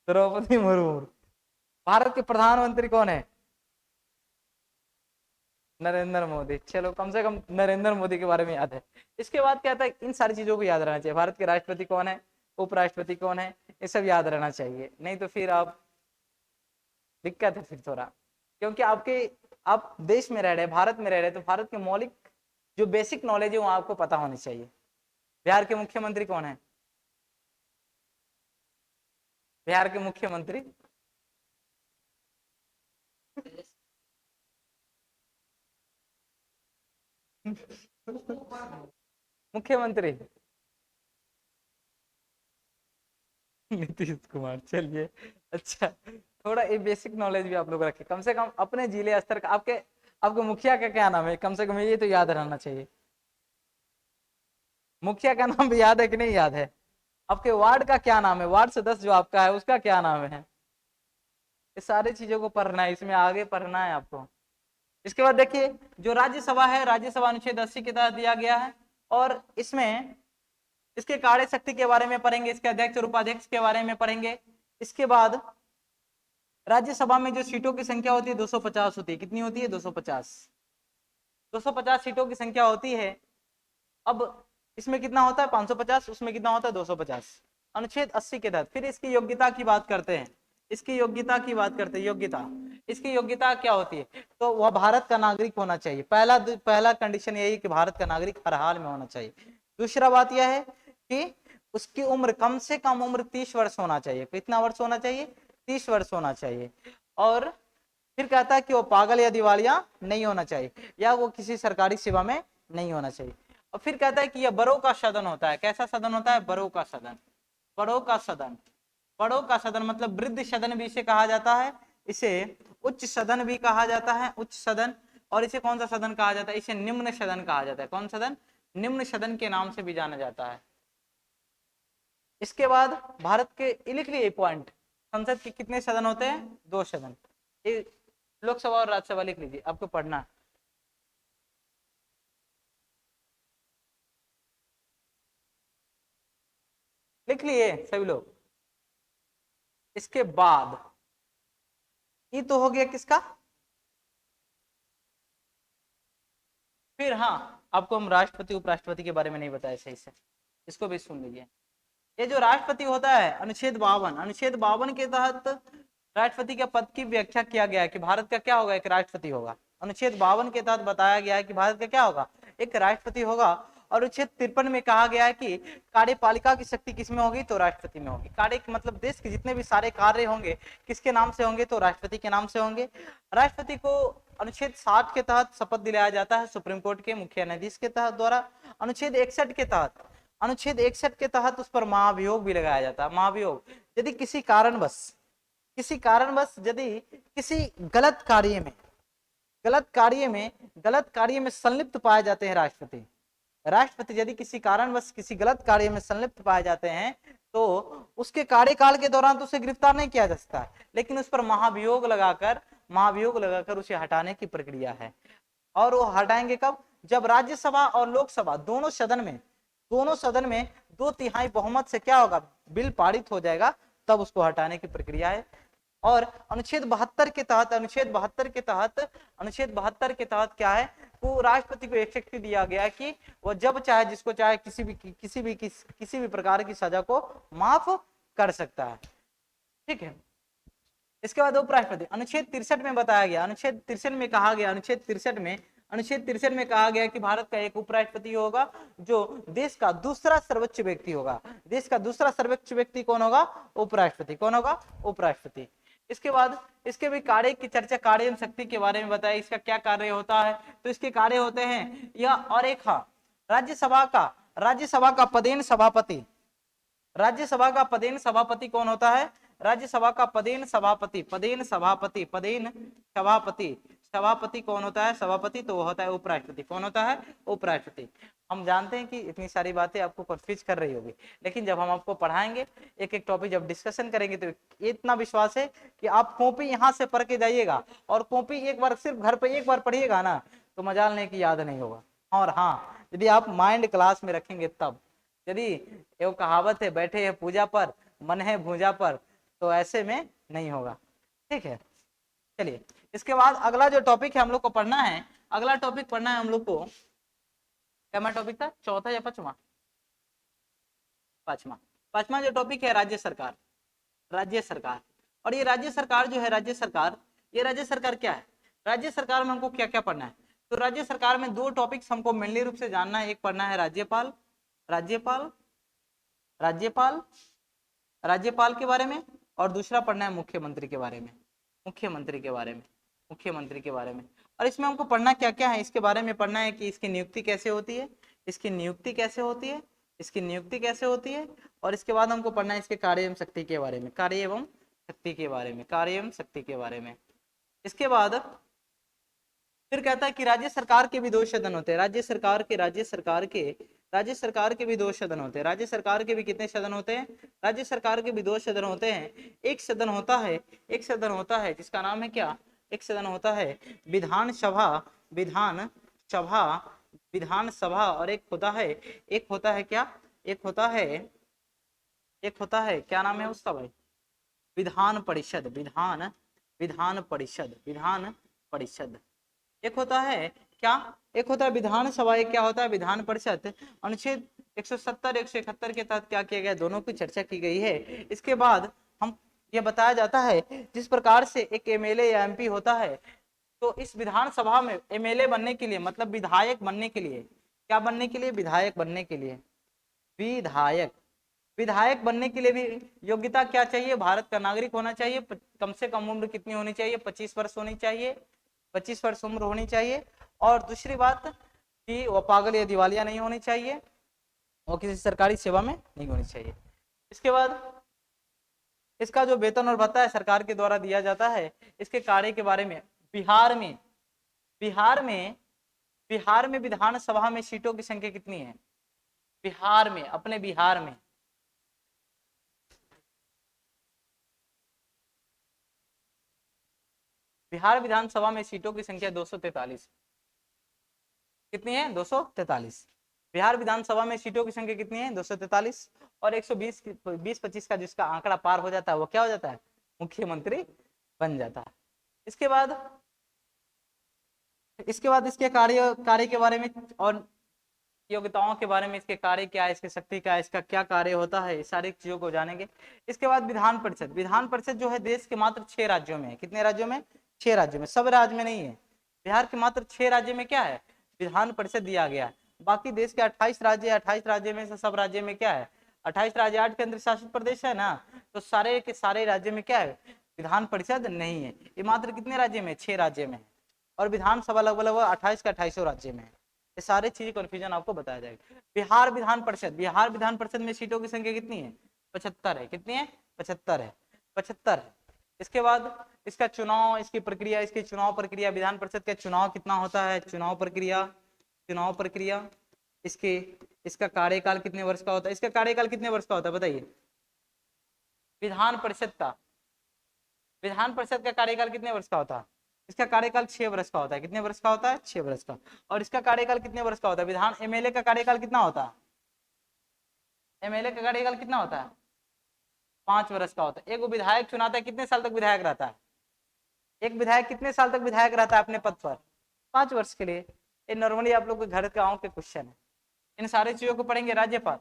द्रौपदी मुर्मू। भारत के प्रधानमंत्री कौन है? नरेंद्र मोदी। चलो कम से कम नरेंद्र मोदी के बारे में याद है। इसके बाद क्या था, इन सारी चीजों को याद रहना चाहिए। भारत के राष्ट्रपति कौन है, उपराष्ट्रपति कौन है, ये सब याद रहना चाहिए, नहीं तो फिर आप दिक्कत है फिर थोड़ा। क्योंकि आप देश में रह रहे, भारत में रह रहे, तो भारत के मौलिक जो बेसिक नॉलेज है वो आपको पता होनी चाहिए। बिहार के मुख्यमंत्री कौन है? बिहार के मुख्यमंत्री मुख्यमंत्री नीतीश कुमार। चलिए अच्छा, थोड़ा ये बेसिक नॉलेज भी आप लोग रखें, कम से कम अपने जिले स्तर का। आपके मुखिया का क्या नाम है? कम से कम ये तो याद रहना चाहिए। मुखिया का नाम भी याद है कि नहीं याद है? आपके वार्ड का क्या नाम है? वार्ड सदस्य जो आपका है उसका क्या नाम है? ये सारी चीजों को पढ़ना है, इसमें आगे पढ़ना है आपको। इसके बाद देखिए जो राज्यसभा है, राज्यसभा अनुच्छेद 80 के तहत दिया गया है, और इसमें इसके कार्य शक्ति के बारे में पढ़ेंगे, इसके अध्यक्ष और उपाध्यक्ष के बारे में पढ़ेंगे। इसके बाद राज्यसभा में जो सीटों की संख्या होती है 250 होती है। कितनी होती है? 250। 250 सीटों की संख्या होती है। अब इसमें कितना होता है? 550, उसमें कितना होता है? 250। अनुच्छेद 80 के तहत। फिर इसकी योग्यता की बात करते हैं, इसकी योग्यता की बात करते हैं। योग्यता, इसकी योग्यता क्या होती है? तो वह भारत का नागरिक होना चाहिए। पहला कंडीशन यही कि भारत का नागरिक हर हाल में होना चाहिए। दूसरा बात यह है कि उसकी उम्र कम से कम उम्र 30 वर्ष होना चाहिए। कितना वर्ष होना चाहिए? 30 वर्ष होना चाहिए। और फिर कहता है कि वो पागल या दिवालिया नहीं होना चाहिए, या वो किसी सरकारी सेवा में नहीं होना चाहिए। और फिर कहता है कि यह बड़ों का सदन होता है। कैसा सदन होता है? बड़ों का सदन। बड़ों का सदन, बड़ों का सदन मतलब वृद्ध सदन भी इसे कहा जाता है, इसे उच्च सदन भी कहा जाता है, उच्च सदन। और इसे कौन सा सदन कहा जाता है? इसे निम्न सदन कहा जाता है। कौन सदन? निम्न सदन के नाम से भी जाना जाता है। इसके बाद भारत के लिख लिए पॉइंट, संसद के कितने सदन होते हैं? 2 सदन। लोकसभा और राज्यसभा लिख लीजिए, आपको पढ़ना। लिख लिए सभी लोग? इसके बाद ये तो हो गया किसका? फिर हाँ, आपको हम राष्ट्रपति उपराष्ट्रपति के बारे में नहीं बताया सही से, इसको भी सुन लीजिए। ये जो राष्ट्रपति होता है, अनुच्छेद 52, अनुच्छेद 52 के तहत राष्ट्रपति के पद की व्याख्या किया गया है कि भारत का क्या होगा? एक राष्ट्रपति होगा। अनुच्छेद 52 के तहत बताया गया है कि भारत का क्या होगा? एक राष्ट्रपति होगा। और अनुच्छेद 53 में कहा गया है कि कार्यपालिका की शक्ति किसमें होगी? तो राष्ट्रपति में होगी। कार्य मतलब देश के जितने भी सारे कार्य होंगे किसके नाम से होंगे? तो राष्ट्रपति के नाम से होंगे। राष्ट्रपति को अनुच्छेद 60 के तहत शपथ दिलाया जाता है सुप्रीम कोर्ट के मुख्य न्यायाधीश के तहत द्वारा। अनुच्छेद 61 के तहत, अनुच्छेद 61 के तहत उस पर महाभियोग भी लगाया जाता है। महाभियोग, यदि किसी कारणवश यदि किसी गलत कार्य में संलिप्त पाए जाते हैं राष्ट्रपति यदि किसी कारणवश किसी गलत कार्य में संलिप्त पाए जाते हैं तो उसके कार्यकाल के दौरान तो उसे गिरफ्तार नहीं किया जा सकता, लेकिन उस पर महाभियोग लगाकर उसे हटाने की प्रक्रिया है। और वो हटाएंगे कब? जब राज्यसभा और लोकसभा दोनों सदन में 2/3 बहुमत से क्या होगा? बिल पारित हो जाएगा, तब उसको हटाने की प्रक्रिया है। और अनुच्छेद 72 के तहत क्या है? वो राष्ट्रपति को एक शक्ति दिया गया है कि वो जब चाहे जिसको चाहे किसी भी प्रकार की सजा को माफ कर सकता है। ठीक है। इसके बाद उपराष्ट्रपति, अनुच्छेद 63 में बताया गया, अनुच्छेद 63 में कहा गया कि भारत का एक उपराष्ट्रपति होगा जो देश का दूसरा सर्वोच्च व्यक्ति होगा। देश का दूसरा सर्वोच्च व्यक्ति कौन होगा? उपराष्ट्रपति। कौन होगा? उपराष्ट्रपति। इसके बाद इसके भी कार्य की चर्चा, कार्य एवं शक्ति के बारे में बताया, इसका क्या कार्य होता है? तो इसके कार्य होते हैं यह, और एक हाँ, राज्यसभा का पदेन सभापति, राज्यसभा का पदेन सभापति कौन होता है? राज्यसभा का पदेन सभापति कौन होता है? सभापति तो वो होता है उपराष्ट्रपति। कौन होता है? उपराष्ट्रपति। हम जानते हैं कि इतनी सारी बातें आपको कंफ्यूज कर रही होगी, लेकिन जब हम आपको पढ़ाएंगे एक एक टॉपिक जब डिस्कशन करेंगे तो इतना विश्वास है कि आप कॉपी यहाँ से पढ़ के जाइएगा, और कॉपी एक बार सिर्फ घर पे एक बार पढ़िएगा ना तो मजाल नहीं कि याद नहीं होगा। और हाँ, यदि आप माइंड क्लास में रखेंगे तब, यदि वो कहावत है बैठे है पूजा पर मन है भूजा पर, तो ऐसे में नहीं होगा। ठीक है, चलिए इसके बाद अगला जो टॉपिक है हम लोग को पढ़ना है, अगला टॉपिक पढ़ना है हम लोग को, क्या टॉपिक था? चौथा या पांचवा? पांचवा जो टॉपिक है राज्य सरकार। और ये राज्य सरकार जो है, राज्य सरकार क्या है? राज्य सरकार में हमको क्या क्या पढ़ना है? तो राज्य सरकार में 2 टॉपिक्स हमको मेनली रूप से जानना है। एक पढ़ना है राज्यपाल के बारे में, और दूसरा पढ़ना है मुख्यमंत्री के बारे में। और इसमें हमको पढ़ना क्या क्या है? इसके बारे में पढ़ना है कि इसकी नियुक्ति कैसे होती है, और इसके बाद हमको पढ़ना है इसके कार्य एवं शक्ति के बारे में। इसके बाद फिर कहता है कि राज्य सरकार के भी 2 सदन होते हैं। राज्य सरकार के भी 2 सदन होते हैं। राज्य सरकार के भी कितने सदन होते हैं? राज्य सरकार के भी 2 सदन होते हैं। एक सदन होता है जिसका नाम है क्या? एक सदन होता है विधानसभा, और एक होता है क्या नाम है उसका भाई? विधान परिषद। एक होता है क्या? एक होता है विधानसभा, एक क्या होता है? विधान परिषद। अनुच्छेद 170 171 के तहत क्या किया गया? दोनों की चर्चा की गई है। इसके बाद हम ये बताया जाता है जिस प्रकार से एक एमएलए या एमपी होता है, तो इस विधानसभा में एमएलए बनने के लिए, मतलब विधायक बनने के लिए, क्या बनने के लिए? विधायक बनने के लिए, विधायक बनने के लिए भी योग्यता क्या चाहिए? भारत का नागरिक होना चाहिए। कम से कम उम्र कितनी होनी चाहिए? 25 वर्ष होनी चाहिए, 25 वर्ष उम्र होनी चाहिए। और दूसरी बात, कि वो पागल या दिवालिया नहीं होनी चाहिए, वो किसी सरकारी सेवा में नहीं होनी चाहिए। इसके बाद इसका जो वेतन और भत्ता है सरकार के द्वारा दिया जाता है। इसके कार्य के बारे में, बिहार में बिहार में बिहार में विधानसभा में सीटों की संख्या कितनी है? बिहार में, अपने बिहार में बिहार विधानसभा में सीटों की संख्या 243। कितनी है? 243। बिहार विधानसभा में सीटों की संख्या कितनी है? 243। और 120 20-25 का जिसका आंकड़ा पार हो जाता है वो क्या हो जाता है? मुख्यमंत्री बन जाता है। इसके बाद इसके कार्य कार्य के बारे में और योग्यताओं के बारे में, इसके कार्य क्या है, इसकी शक्ति क्या है, इसका क्या कार्य होता है, इस सारी चीजों को जानेंगे। इसके बाद विधान परिषद। विधान परिषद जो है देश के मात्र 6 राज्यों में है। कितने राज्यों में? 6 राज्यों में, सब राज्य में नहीं है। बिहार के मात्र 6 राज्य में क्या है? विधान परिषद दिया गया है। बाकी देश के 28 राज्य, 28 राज्य में से सब राज्य में क्या है? 28 राज्य 8 केंद्र शासित प्रदेश है ना, तो सारे के सारे राज्य में क्या है? विधान परिषद नहीं है। ये मात्र कितने राज्य में? 6 राज्य में है। और विधानसभा लगभग 28 का 28 राज्य में है। ये सारे चीज कंफ्यूजन आपको बताया जाएगा। बिहार विधान परिषद, बिहार विधान परिषद में सीटों की संख्या कितनी है? 75 है। कितनी है? 75 है। 75 है। इसके बाद इसका चुनाव, इसकी प्रक्रिया, इसकी चुनाव प्रक्रिया, विधान परिषद का चुनाव कितना होता है, चुनाव प्रक्रिया इसके इसका कार्यकाल कितने वर्ष का होता है? इसका कार्यकाल कितने वर्ष का होता है बताइए? विधान परिषद का कार्यकाल कितने वर्ष का होता है? इसका कार्यकाल 6 वर्ष का होता है। कितने वर्ष का होता है? 6 वर्ष का। और इसका कार्यकाल कितने वर्ष का होता है? एमएलए का कार्यकाल कितना होता है? एमएलए का कार्यकाल कितना होता है? 5 वर्ष का होता है। एक विधायक चुनाता है, कितने साल तक विधायक रहता है? एक विधायक कितने साल तक विधायक रहता है अपने पद पर? 5 वर्ष के लिए। ये नॉर्मली आप लोग के घर के गाँव के क्वेश्चन है। इन सारी चीजों को पढ़ेंगे। राज्यपाल,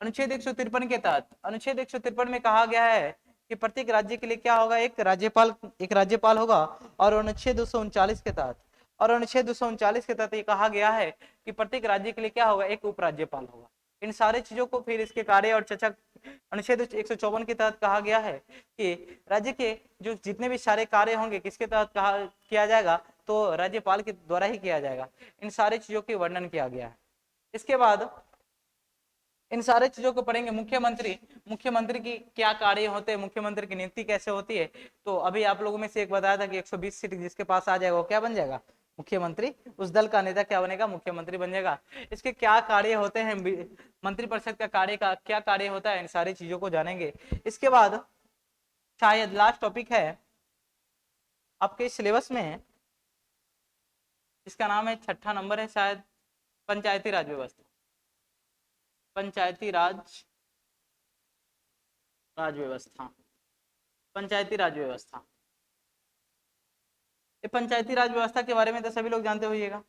अनुच्छेद 153 के तहत, अनुच्छेद 153 में कहा गया है कि प्रत्येक राज्य के लिए क्या होगा? एक राज्यपाल होगा। और अनुच्छेद 239 के तहत, के तहत ये कहा गया है कि प्रत्येक राज्य के लिए क्या होगा? एक उपराज्यपाल होगा। इन सारे चीजों को फिर इसके कार्य और चर्चा, अनुच्छेद 154 के तहत कहा गया है कि राज्य के जो जितने भी सारे कार्य होंगे किसके तहत कहा किया जाएगा? तो राज्यपाल के द्वारा ही किया जाएगा। इन सारी चीजों के वर्णन किया गया है। इसके बाद इन सारे चीजों को पढ़ेंगे। मुख्यमंत्री की क्या कार्य होते हैं, मुख्यमंत्री की नियुक्ति कैसे होती है। तो अभी आप लोगों में से एक बताया था कि 120 सीट जिसके पास आ जाएगा वो क्या बन जाएगा? मुख्यमंत्री। उस दल का नेता क्या बनेगा? मुख्यमंत्री बन जाएगा। इसके क्या कार्य होते हैं, मंत्रिपरिषद का क्या कार्य होता है, इन सारी चीजों को जानेंगे। इसके बाद शायद लास्ट टॉपिक है आपके सिलेबस में, इसका नाम है, 6ठा नंबर है शायद, पंचायती राज व्यवस्था। पंचायती राज व्यवस्था। पंचायती राज व्यवस्था। ये पंचायती राज व्यवस्था के बारे में तो सभी लोग जानते होइएगा।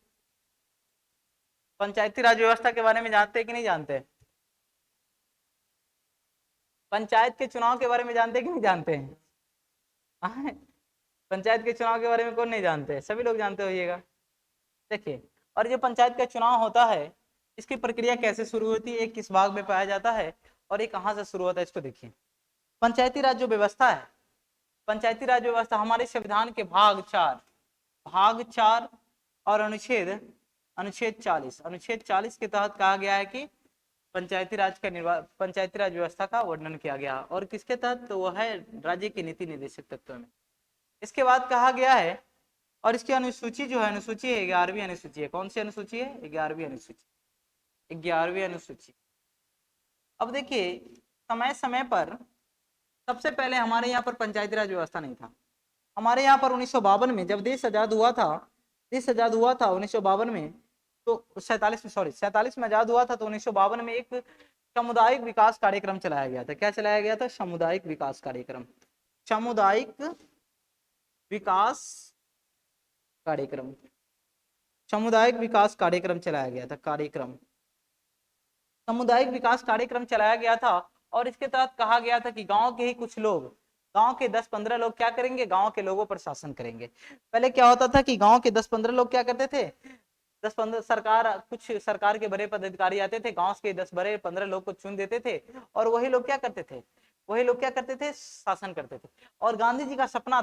पंचायती राज व्यवस्था के बारे में जानते हैं कि नहीं जानते? पंचायत के चुनाव के बारे में जानते हैं कि नहीं जानते हैं? हाँ? पंचायत के चुनाव के बारे में कौन नहीं जानते? सभी लोग जानते होइएगा। देखिए, और जो पंचायत का चुनाव होता है इसकी प्रक्रिया कैसे शुरू होती है, किस भाग में पाया जाता है और ये कहाँ से शुरू होता है, इसको देखिए। पंचायती राज जो व्यवस्था है, पंचायती राज व्यवस्था हमारे संविधान के भाग 4 और अनुच्छेद 40 के तहत कहा गया है कि पंचायती राज व्यवस्था का वर्णन किया गया। और किसके तहत? तो वह है राज्य के नीति निर्देशक तत्व में। इसके बाद कहा गया है, और इसकी अनुसूची जो है, अनुसूची है 11वीं अनुसूची है। कौन सी अनुसूची है? 11वीं अनुसूची। 11वीं अनुसूची। अब देखिए, समय समय पर सबसे पहले हमारे यहाँ पर पंचायती राज व्यवस्था नहीं था। हमारे यहाँ पर 1952 में जब देश आजाद हुआ था 1952 में, तो 47 में आजाद हुआ था, तो 1952 में एक सामुदायिक विकास कार्यक्रम चलाया गया था। क्या चलाया गया था? सामुदायिक विकास कार्यक्रम। सामुदायिक विकास कार्यक्रम। सामुदायिक विकास कार्यक्रम चलाया गया था। सामुदायिक विकास कार्यक्रम चलाया गया था। और इसके तहत कहा गया था कि गांव के ही कुछ लोग, गांव के 10-15 लोग क्या करेंगे? गांव के लोगों पर शासन करेंगे। पहले क्या होता था कि गांव के 10-15 लोग क्या करते थे? 10-15 सरकार के बड़े पदाधिकारी आते थे, गांव के 10-15 लोग को चुन देते थे, और वही लोग क्या करते थे? शासन करते थे। और गांधी जी का सपना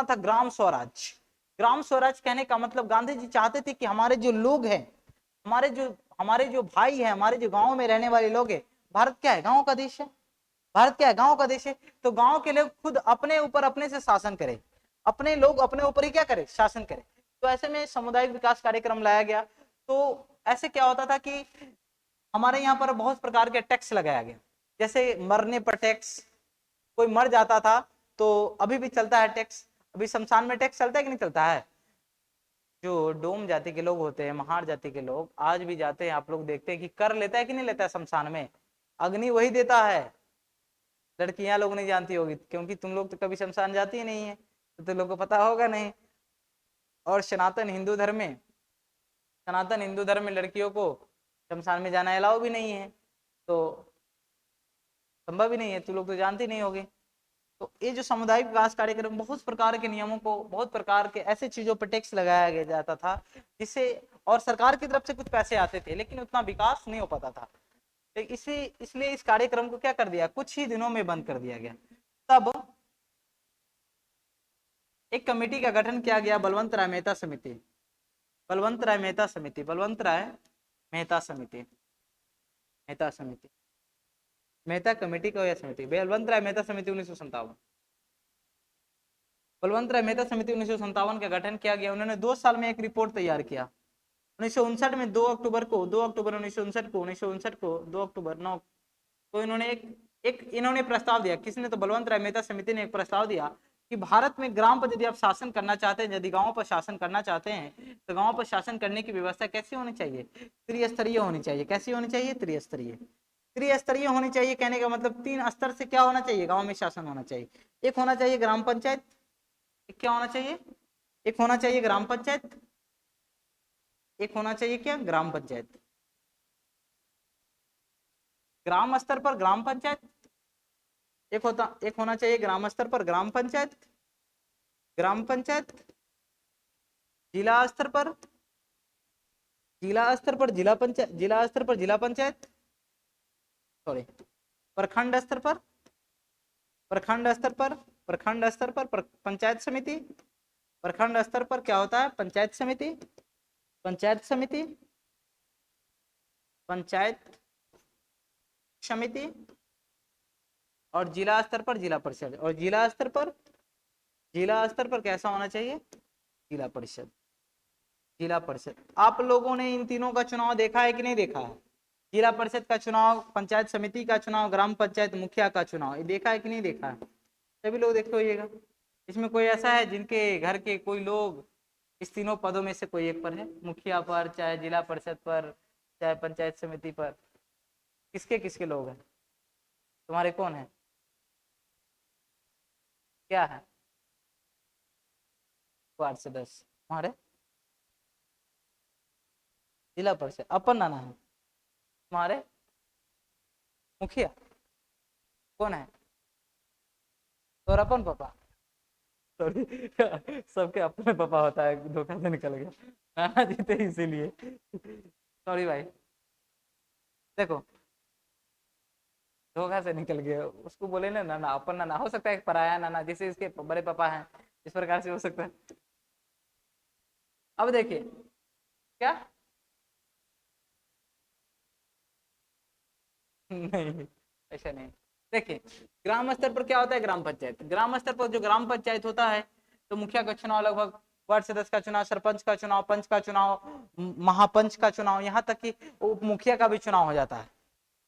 था ग्राम स्वराज। ग्राम स्वराज कहने का मतलब गांधी जी चाहते थे कि हमारे जो लोग हैं, हमारे जो भाई हैं, हमारे जो गांव में रहने वाले लोग हैं, भारत क्या है, गांव का देश है, भारत क्या है, गांव का देश है, तो गांव के लोग खुद अपने ऊपर अपने से शासन करें, अपने लोग अपने ऊपर ही क्या करें, शासन करें। तो ऐसे में सामुदायिक विकास कार्यक्रम लाया गया। तो ऐसे क्या होता था कि हमारे यहाँ पर बहुत प्रकार के टैक्स लगाया गया, जैसे मरने पर टैक्स, कोई मर जाता था तो अभी भी चलता है टैक्स, अभी शमशान में टैक्स चलता है कि नहीं चलता है। जो डोम जाति के लोग होते हैं, महार जाति के लोग आज भी जाते हैं, आप लोग देखते हैं कि कर लेता है कि नहीं लेता है शमशान में, अग्नि वही देता है। लड़कियां लोग नहीं जानती होगी क्योंकि तुम लोग तो कभी शमशान जाती ही नहीं है, तो तुम लोग को पता होगा नहीं। और सनातन हिंदू धर्म में लड़कियों को शमशान में जाना अलाउ भी नहीं है, तो संभव ही नहीं है, तुम लोग तो जानते नहीं होगे। तो ये जो सामुदायिक विकास कार्यक्रम, बहुत प्रकार के नियमों को, बहुत प्रकार के ऐसे चीजों पर टैक्स लगाया गया जाता था जिससे, और सरकार की तरफ से कुछ पैसे आते थे लेकिन उतना विकास नहीं हो पाता था। तो इसलिए इस कार्यक्रम को क्या कर दिया, कुछ ही दिनों में बंद कर दिया गया। तब एक कमेटी का गठन किया गया, बलवंत राय मेहता समिति, बलवंत राय मेहता समिति, बलवंत राय मेहता समिति, मेहता समिति, मेहता कमेटी को या समिति, बलवंत राय मेहता समिति 1957, बलवंत राय मेहता समिति 1957 का गठन किया गया। उन्होंने 2 साल में एक रिपोर्ट तैयार किया। 1959 में 2 अक्टूबर को, 1959 को 2 अक्टूबर 9 को इन्होंने इन्होंने प्रस्ताव दिया। किसने, तो बलवंत राय मेहता समिति ने एक प्रस्ताव दिया कि भारत में ग्राम पर यदि आप शासन करना चाहते हैं, यदि गांवों पर शासन करना चाहते हैं, तो गांवों पर शासन करने की व्यवस्था कैसी होनी चाहिए, त्रिस्तरीय होनी चाहिए। कैसी होनी चाहिए, त्रिस्तरीय, त्रिस्तरीय होनी चाहिए। कहने का मतलब 3 स्तर से क्या होना चाहिए, गांव में शासन होना चाहिए। एक होना चाहिए ग्राम पंचायत, एक क्या होना चाहिए, एक होना चाहिए ग्राम पंचायत, एक होना चाहिए क्या, ग्राम पंचायत, ग्राम स्तर पर ग्राम पंचायत, एक होना चाहिए ग्राम स्तर पर ग्राम पंचायत, ग्राम पंचायत, जिला स्तर पर, जिला स्तर पर जिला पंचायत, जिला स्तर पर जिला पंचायत, सॉरी, प्रखंड स्तर पर, प्रखंड स्तर पर, प्रखंड स्तर पर पंचायत समिति, प्रखंड स्तर पर क्या होता है, पंचायत समिति, पंचायत समिति, पंचायत समिति, और जिला स्तर पर जिला परिषद, और जिला स्तर पर कैसा होना चाहिए, जिला परिषद, जिला परिषद। आप लोगों ने इन तीनों का चुनाव देखा है कि नहीं देखा है, जिला परिषद का चुनाव, पंचायत समिति का चुनाव, ग्राम पंचायत मुखिया का चुनाव, ये देखा है कि नहीं देखा है, सभी लोग देखते होइएगा। इसमें कोई ऐसा है जिनके घर के कोई लोग इस तीनों पदों में से कोई एक पर है, मुखिया पर, चाहे जिला परिषद पर, चाहे पंचायत समिति पर, किसके किसके लोग हैं, तुम्हारे कौन है, क्या है, वार्ड सदस्य, तुम्हारे जिला परिषद अपन नाना है, तुम्हारे मुखिया कौन है, और अपन पापा, सॉरी सबके अपने पापा होता है, धोखा से निकल गया, नाना जी थे इसीलिए, सॉरी भाई, देखो धोखा से निकल गया, उसको बोले ना नाना, अपन नाना हो सकता है, एक पराया नाना जैसे इसके बड़े पापा हैं, इस प्रकार से हो सकता है। अब देखिए क्या नहीं, ऐसा नहीं। देखिए ग्राम स्तर पर क्या होता है, ग्राम पंचायत, ग्राम स्तर पर जो ग्राम पंचायत होता है, तो मुखिया का चुनाव लगभग, वार्ड सदस्य का चुनाव, सरपंच का चुनाव, पंच का चुनाव, महापंच का चुनाव, यहाँ तक कि उप मुखिया का भी चुनाव हो जाता है,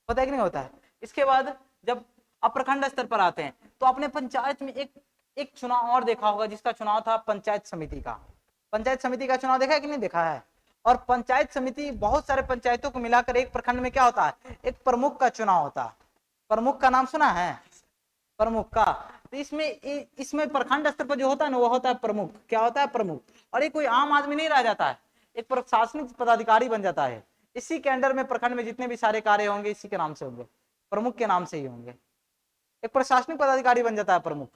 पता है कि नहीं होता है। इसके बाद जब आप प्रखंड स्तर पर आते हैं, तो आपने पंचायत में एक चुनाव और देखा होगा, जिसका चुनाव था पंचायत समिति का, पंचायत समिति का चुनाव देखा है कि नहीं देखा है। और पंचायत समिति बहुत सारे पंचायतों को मिलाकर एक प्रखंड में क्या होता है, एक प्रमुख का चुनाव होता है। प्रमुख का नाम सुना है, प्रमुख का, तो इसमें प्रखंड स्तर पर जो होता है ना, वो होता है प्रमुख, क्या होता है, प्रमुख। और ये कोई आम आदमी नहीं रह जाता है, एक प्रशासनिक पदाधिकारी बन जाता है। इसी के अंडर में प्रखंड में जितने भी सारे कार्य होंगे इसी के नाम से होंगे, प्रमुख के नाम से ही होंगे, एक प्रशासनिक पदाधिकारी बन जाता है प्रमुख।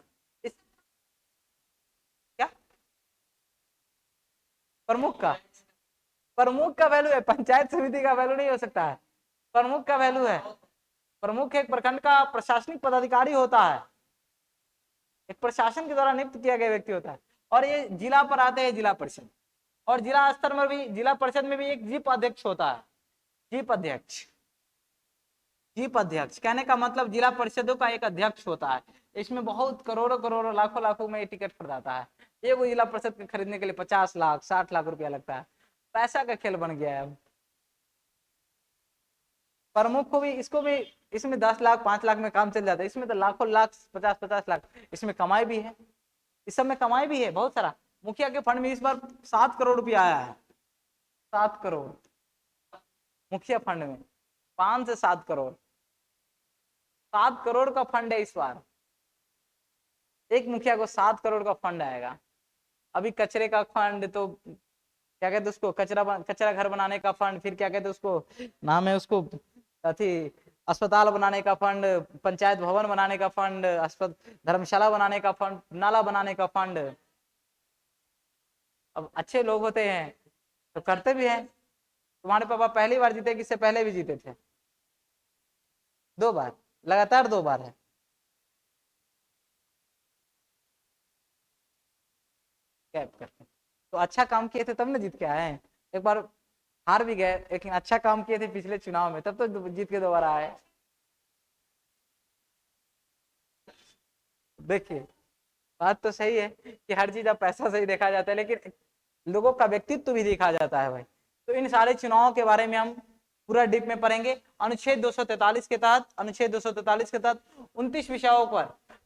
इस क्या, प्रमुख का, प्रमुख का वैल्यू है, पंचायत समिति का वैल्यू नहीं हो सकता है, प्रमुख का वैल्यू है। प्रमुख एक प्रखंड का प्रशासनिक पदाधिकारी होता है, एक प्रशासन के द्वारा नियुक्त किया गया व्यक्ति होता है। और ये जिला पर आते हैं जिला परिषद, और जिला स्तर में भी, जिला परिषद में भी एक जीप अध्यक्ष होता है, जीप अध्यक्ष। जीप अध्यक्ष कहने का मतलब जिला परिषदों का एक अध्यक्ष होता है। इसमें बहुत करोड़ों करोड़ों लाखों लाखों में टिकट खरीदाता है। ये वो जिला परिषद के खरीदने के लिए 50 लाख 60 लाख रुपया लगता है। पैसा का खेल बन गया है अब। प्रमुख को भी, इसको भी, इसमें 10 लाख 5 लाख में काम चल जाता है, इसमें तो लाखों लाख 50-50 लाख, इसमें कमाई भी है, इस सब में कमाई भी है बहुत सारा। मुखिया के फंड में इस बार 7 करोड़ रुपया आया है, 7 करोड़ मुखिया फंड में, 5 से 7 करोड़, 7 करोड़ का फंड है इस बार। एक मुखिया को 7 करोड़ का फंड आएगा। अभी कचरे का फंड, तो क्या कहते उसको, कचरा घर बनाने का फंड, फिर क्या कहते उसको, नाम है उसको अथी, अस्पताल बनाने का फंड, पंचायत भवन बनाने का फंड, धर्मशाला बनाने का फंड, नाला बनाने का फंड। अब अच्छे लोग होते हैं तो करते भी हैं। तुम्हारे पापा पहली बार जीते कि इससे पहले भी जीते थे? 2 बार, लगातार 2 बार है। कैप करके तो अच्छा काम किए थे तब ना जीत के आए हैं। एक बार हार भी गए लेकिन अच्छा काम किए थे पिछले चुनाव में, तब तो जीत के दोबारा आए। देखिए बात तो सही है कि हर चीज अब पैसा से ही देखा जाता है, लेकिन लोगों का व्यक्तित्व भी देखा जाता है भाई। तो इन सारे चुनावों के बारे में हम पूरा डीप में पढ़ेंगे। अनुच्छेद 243 के तहत, अनुच्छेद 243 के तहत 29 विषयों पर,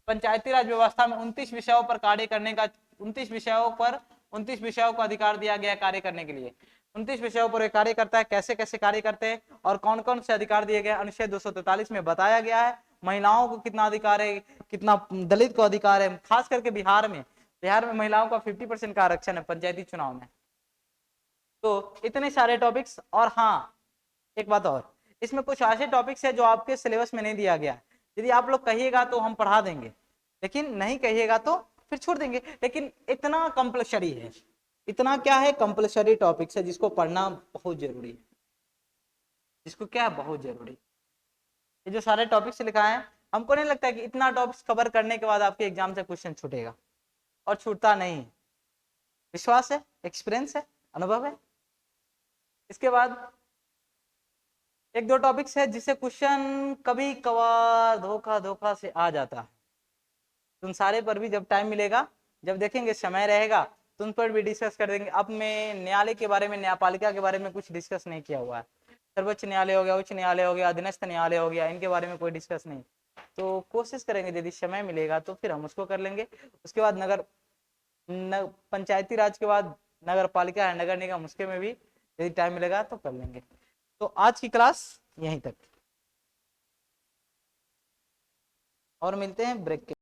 पंचायती राज व्यवस्था में 29 विषयों पर कार्य करने का, 29 विषयों पर 29 विषयों को अधिकार दिया गया कार्य करने के लिए। 29 विषयों पर कार्य करता है, कैसे कैसे कार्य करते हैं और कौन कौन से अधिकार दिए गए अनुच्छेद 243 में बताया गया है। महिलाओं को कितना अधिकार है, कितना दलित को अधिकार है, खास करके बिहार में, बिहार में महिलाओं का 50% का आरक्षण है पंचायती चुनाव में। तो इतने सारे टॉपिक्स, और हाँ एक बात और, इसमें कुछ ऐसे टॉपिक्स है जो आपके सिलेबस में नहीं दिया गया। यदि आप लोग कहिएगा तो हम पढ़ा देंगे, लेकिन नहीं कहिएगा तो फिर छोड़ देंगे। लेकिन इतना कंपल्सरी है, इतना क्या है, कंपल्सरी टॉपिक्स है जिसको पढ़ना बहुत जरूरी है, जिसको क्या है, बहुत जरूरी। ये जो सारे टॉपिक्स लिखा है, हमको नहीं लगता कि इतना टॉपिक्स कवर करने के बाद आपके एग्जाम से क्वेश्चन छूटेगा, और छूटता नहीं। विश्वास है, एक्सपीरियंस है, अनुभव है। इसके बाद एक दो टॉपिक्स है जिससे क्वेश्चन कभी कभार धोखा धोखा से आ जाता है। तुम सारे पर भी जब टाइम मिलेगा, जब देखेंगे समय रहेगा, तुम पर भी डिस्कस कर देंगे। अब मैं न्यायालय के बारे में, न्यायपालिका के बारे में कुछ डिस्कस नहीं किया हुआ है। सर्वोच्च न्यायालय हो गया, उच्च न्यायालय हो गया, अधीनस्थ न्यायालय हो गया, इनके बारे में कोई डिस्कस नहीं। तो कोशिश करेंगे यदि समय मिलेगा तो फिर हम उसको कर लेंगे। उसके बाद पंचायती राज के बाद नगर पालिका है, नगर निगम, उसके में भी यदि टाइम मिलेगा तो कर लेंगे। तो आज की क्लास यहीं तक, और मिलते हैं ब्रेक के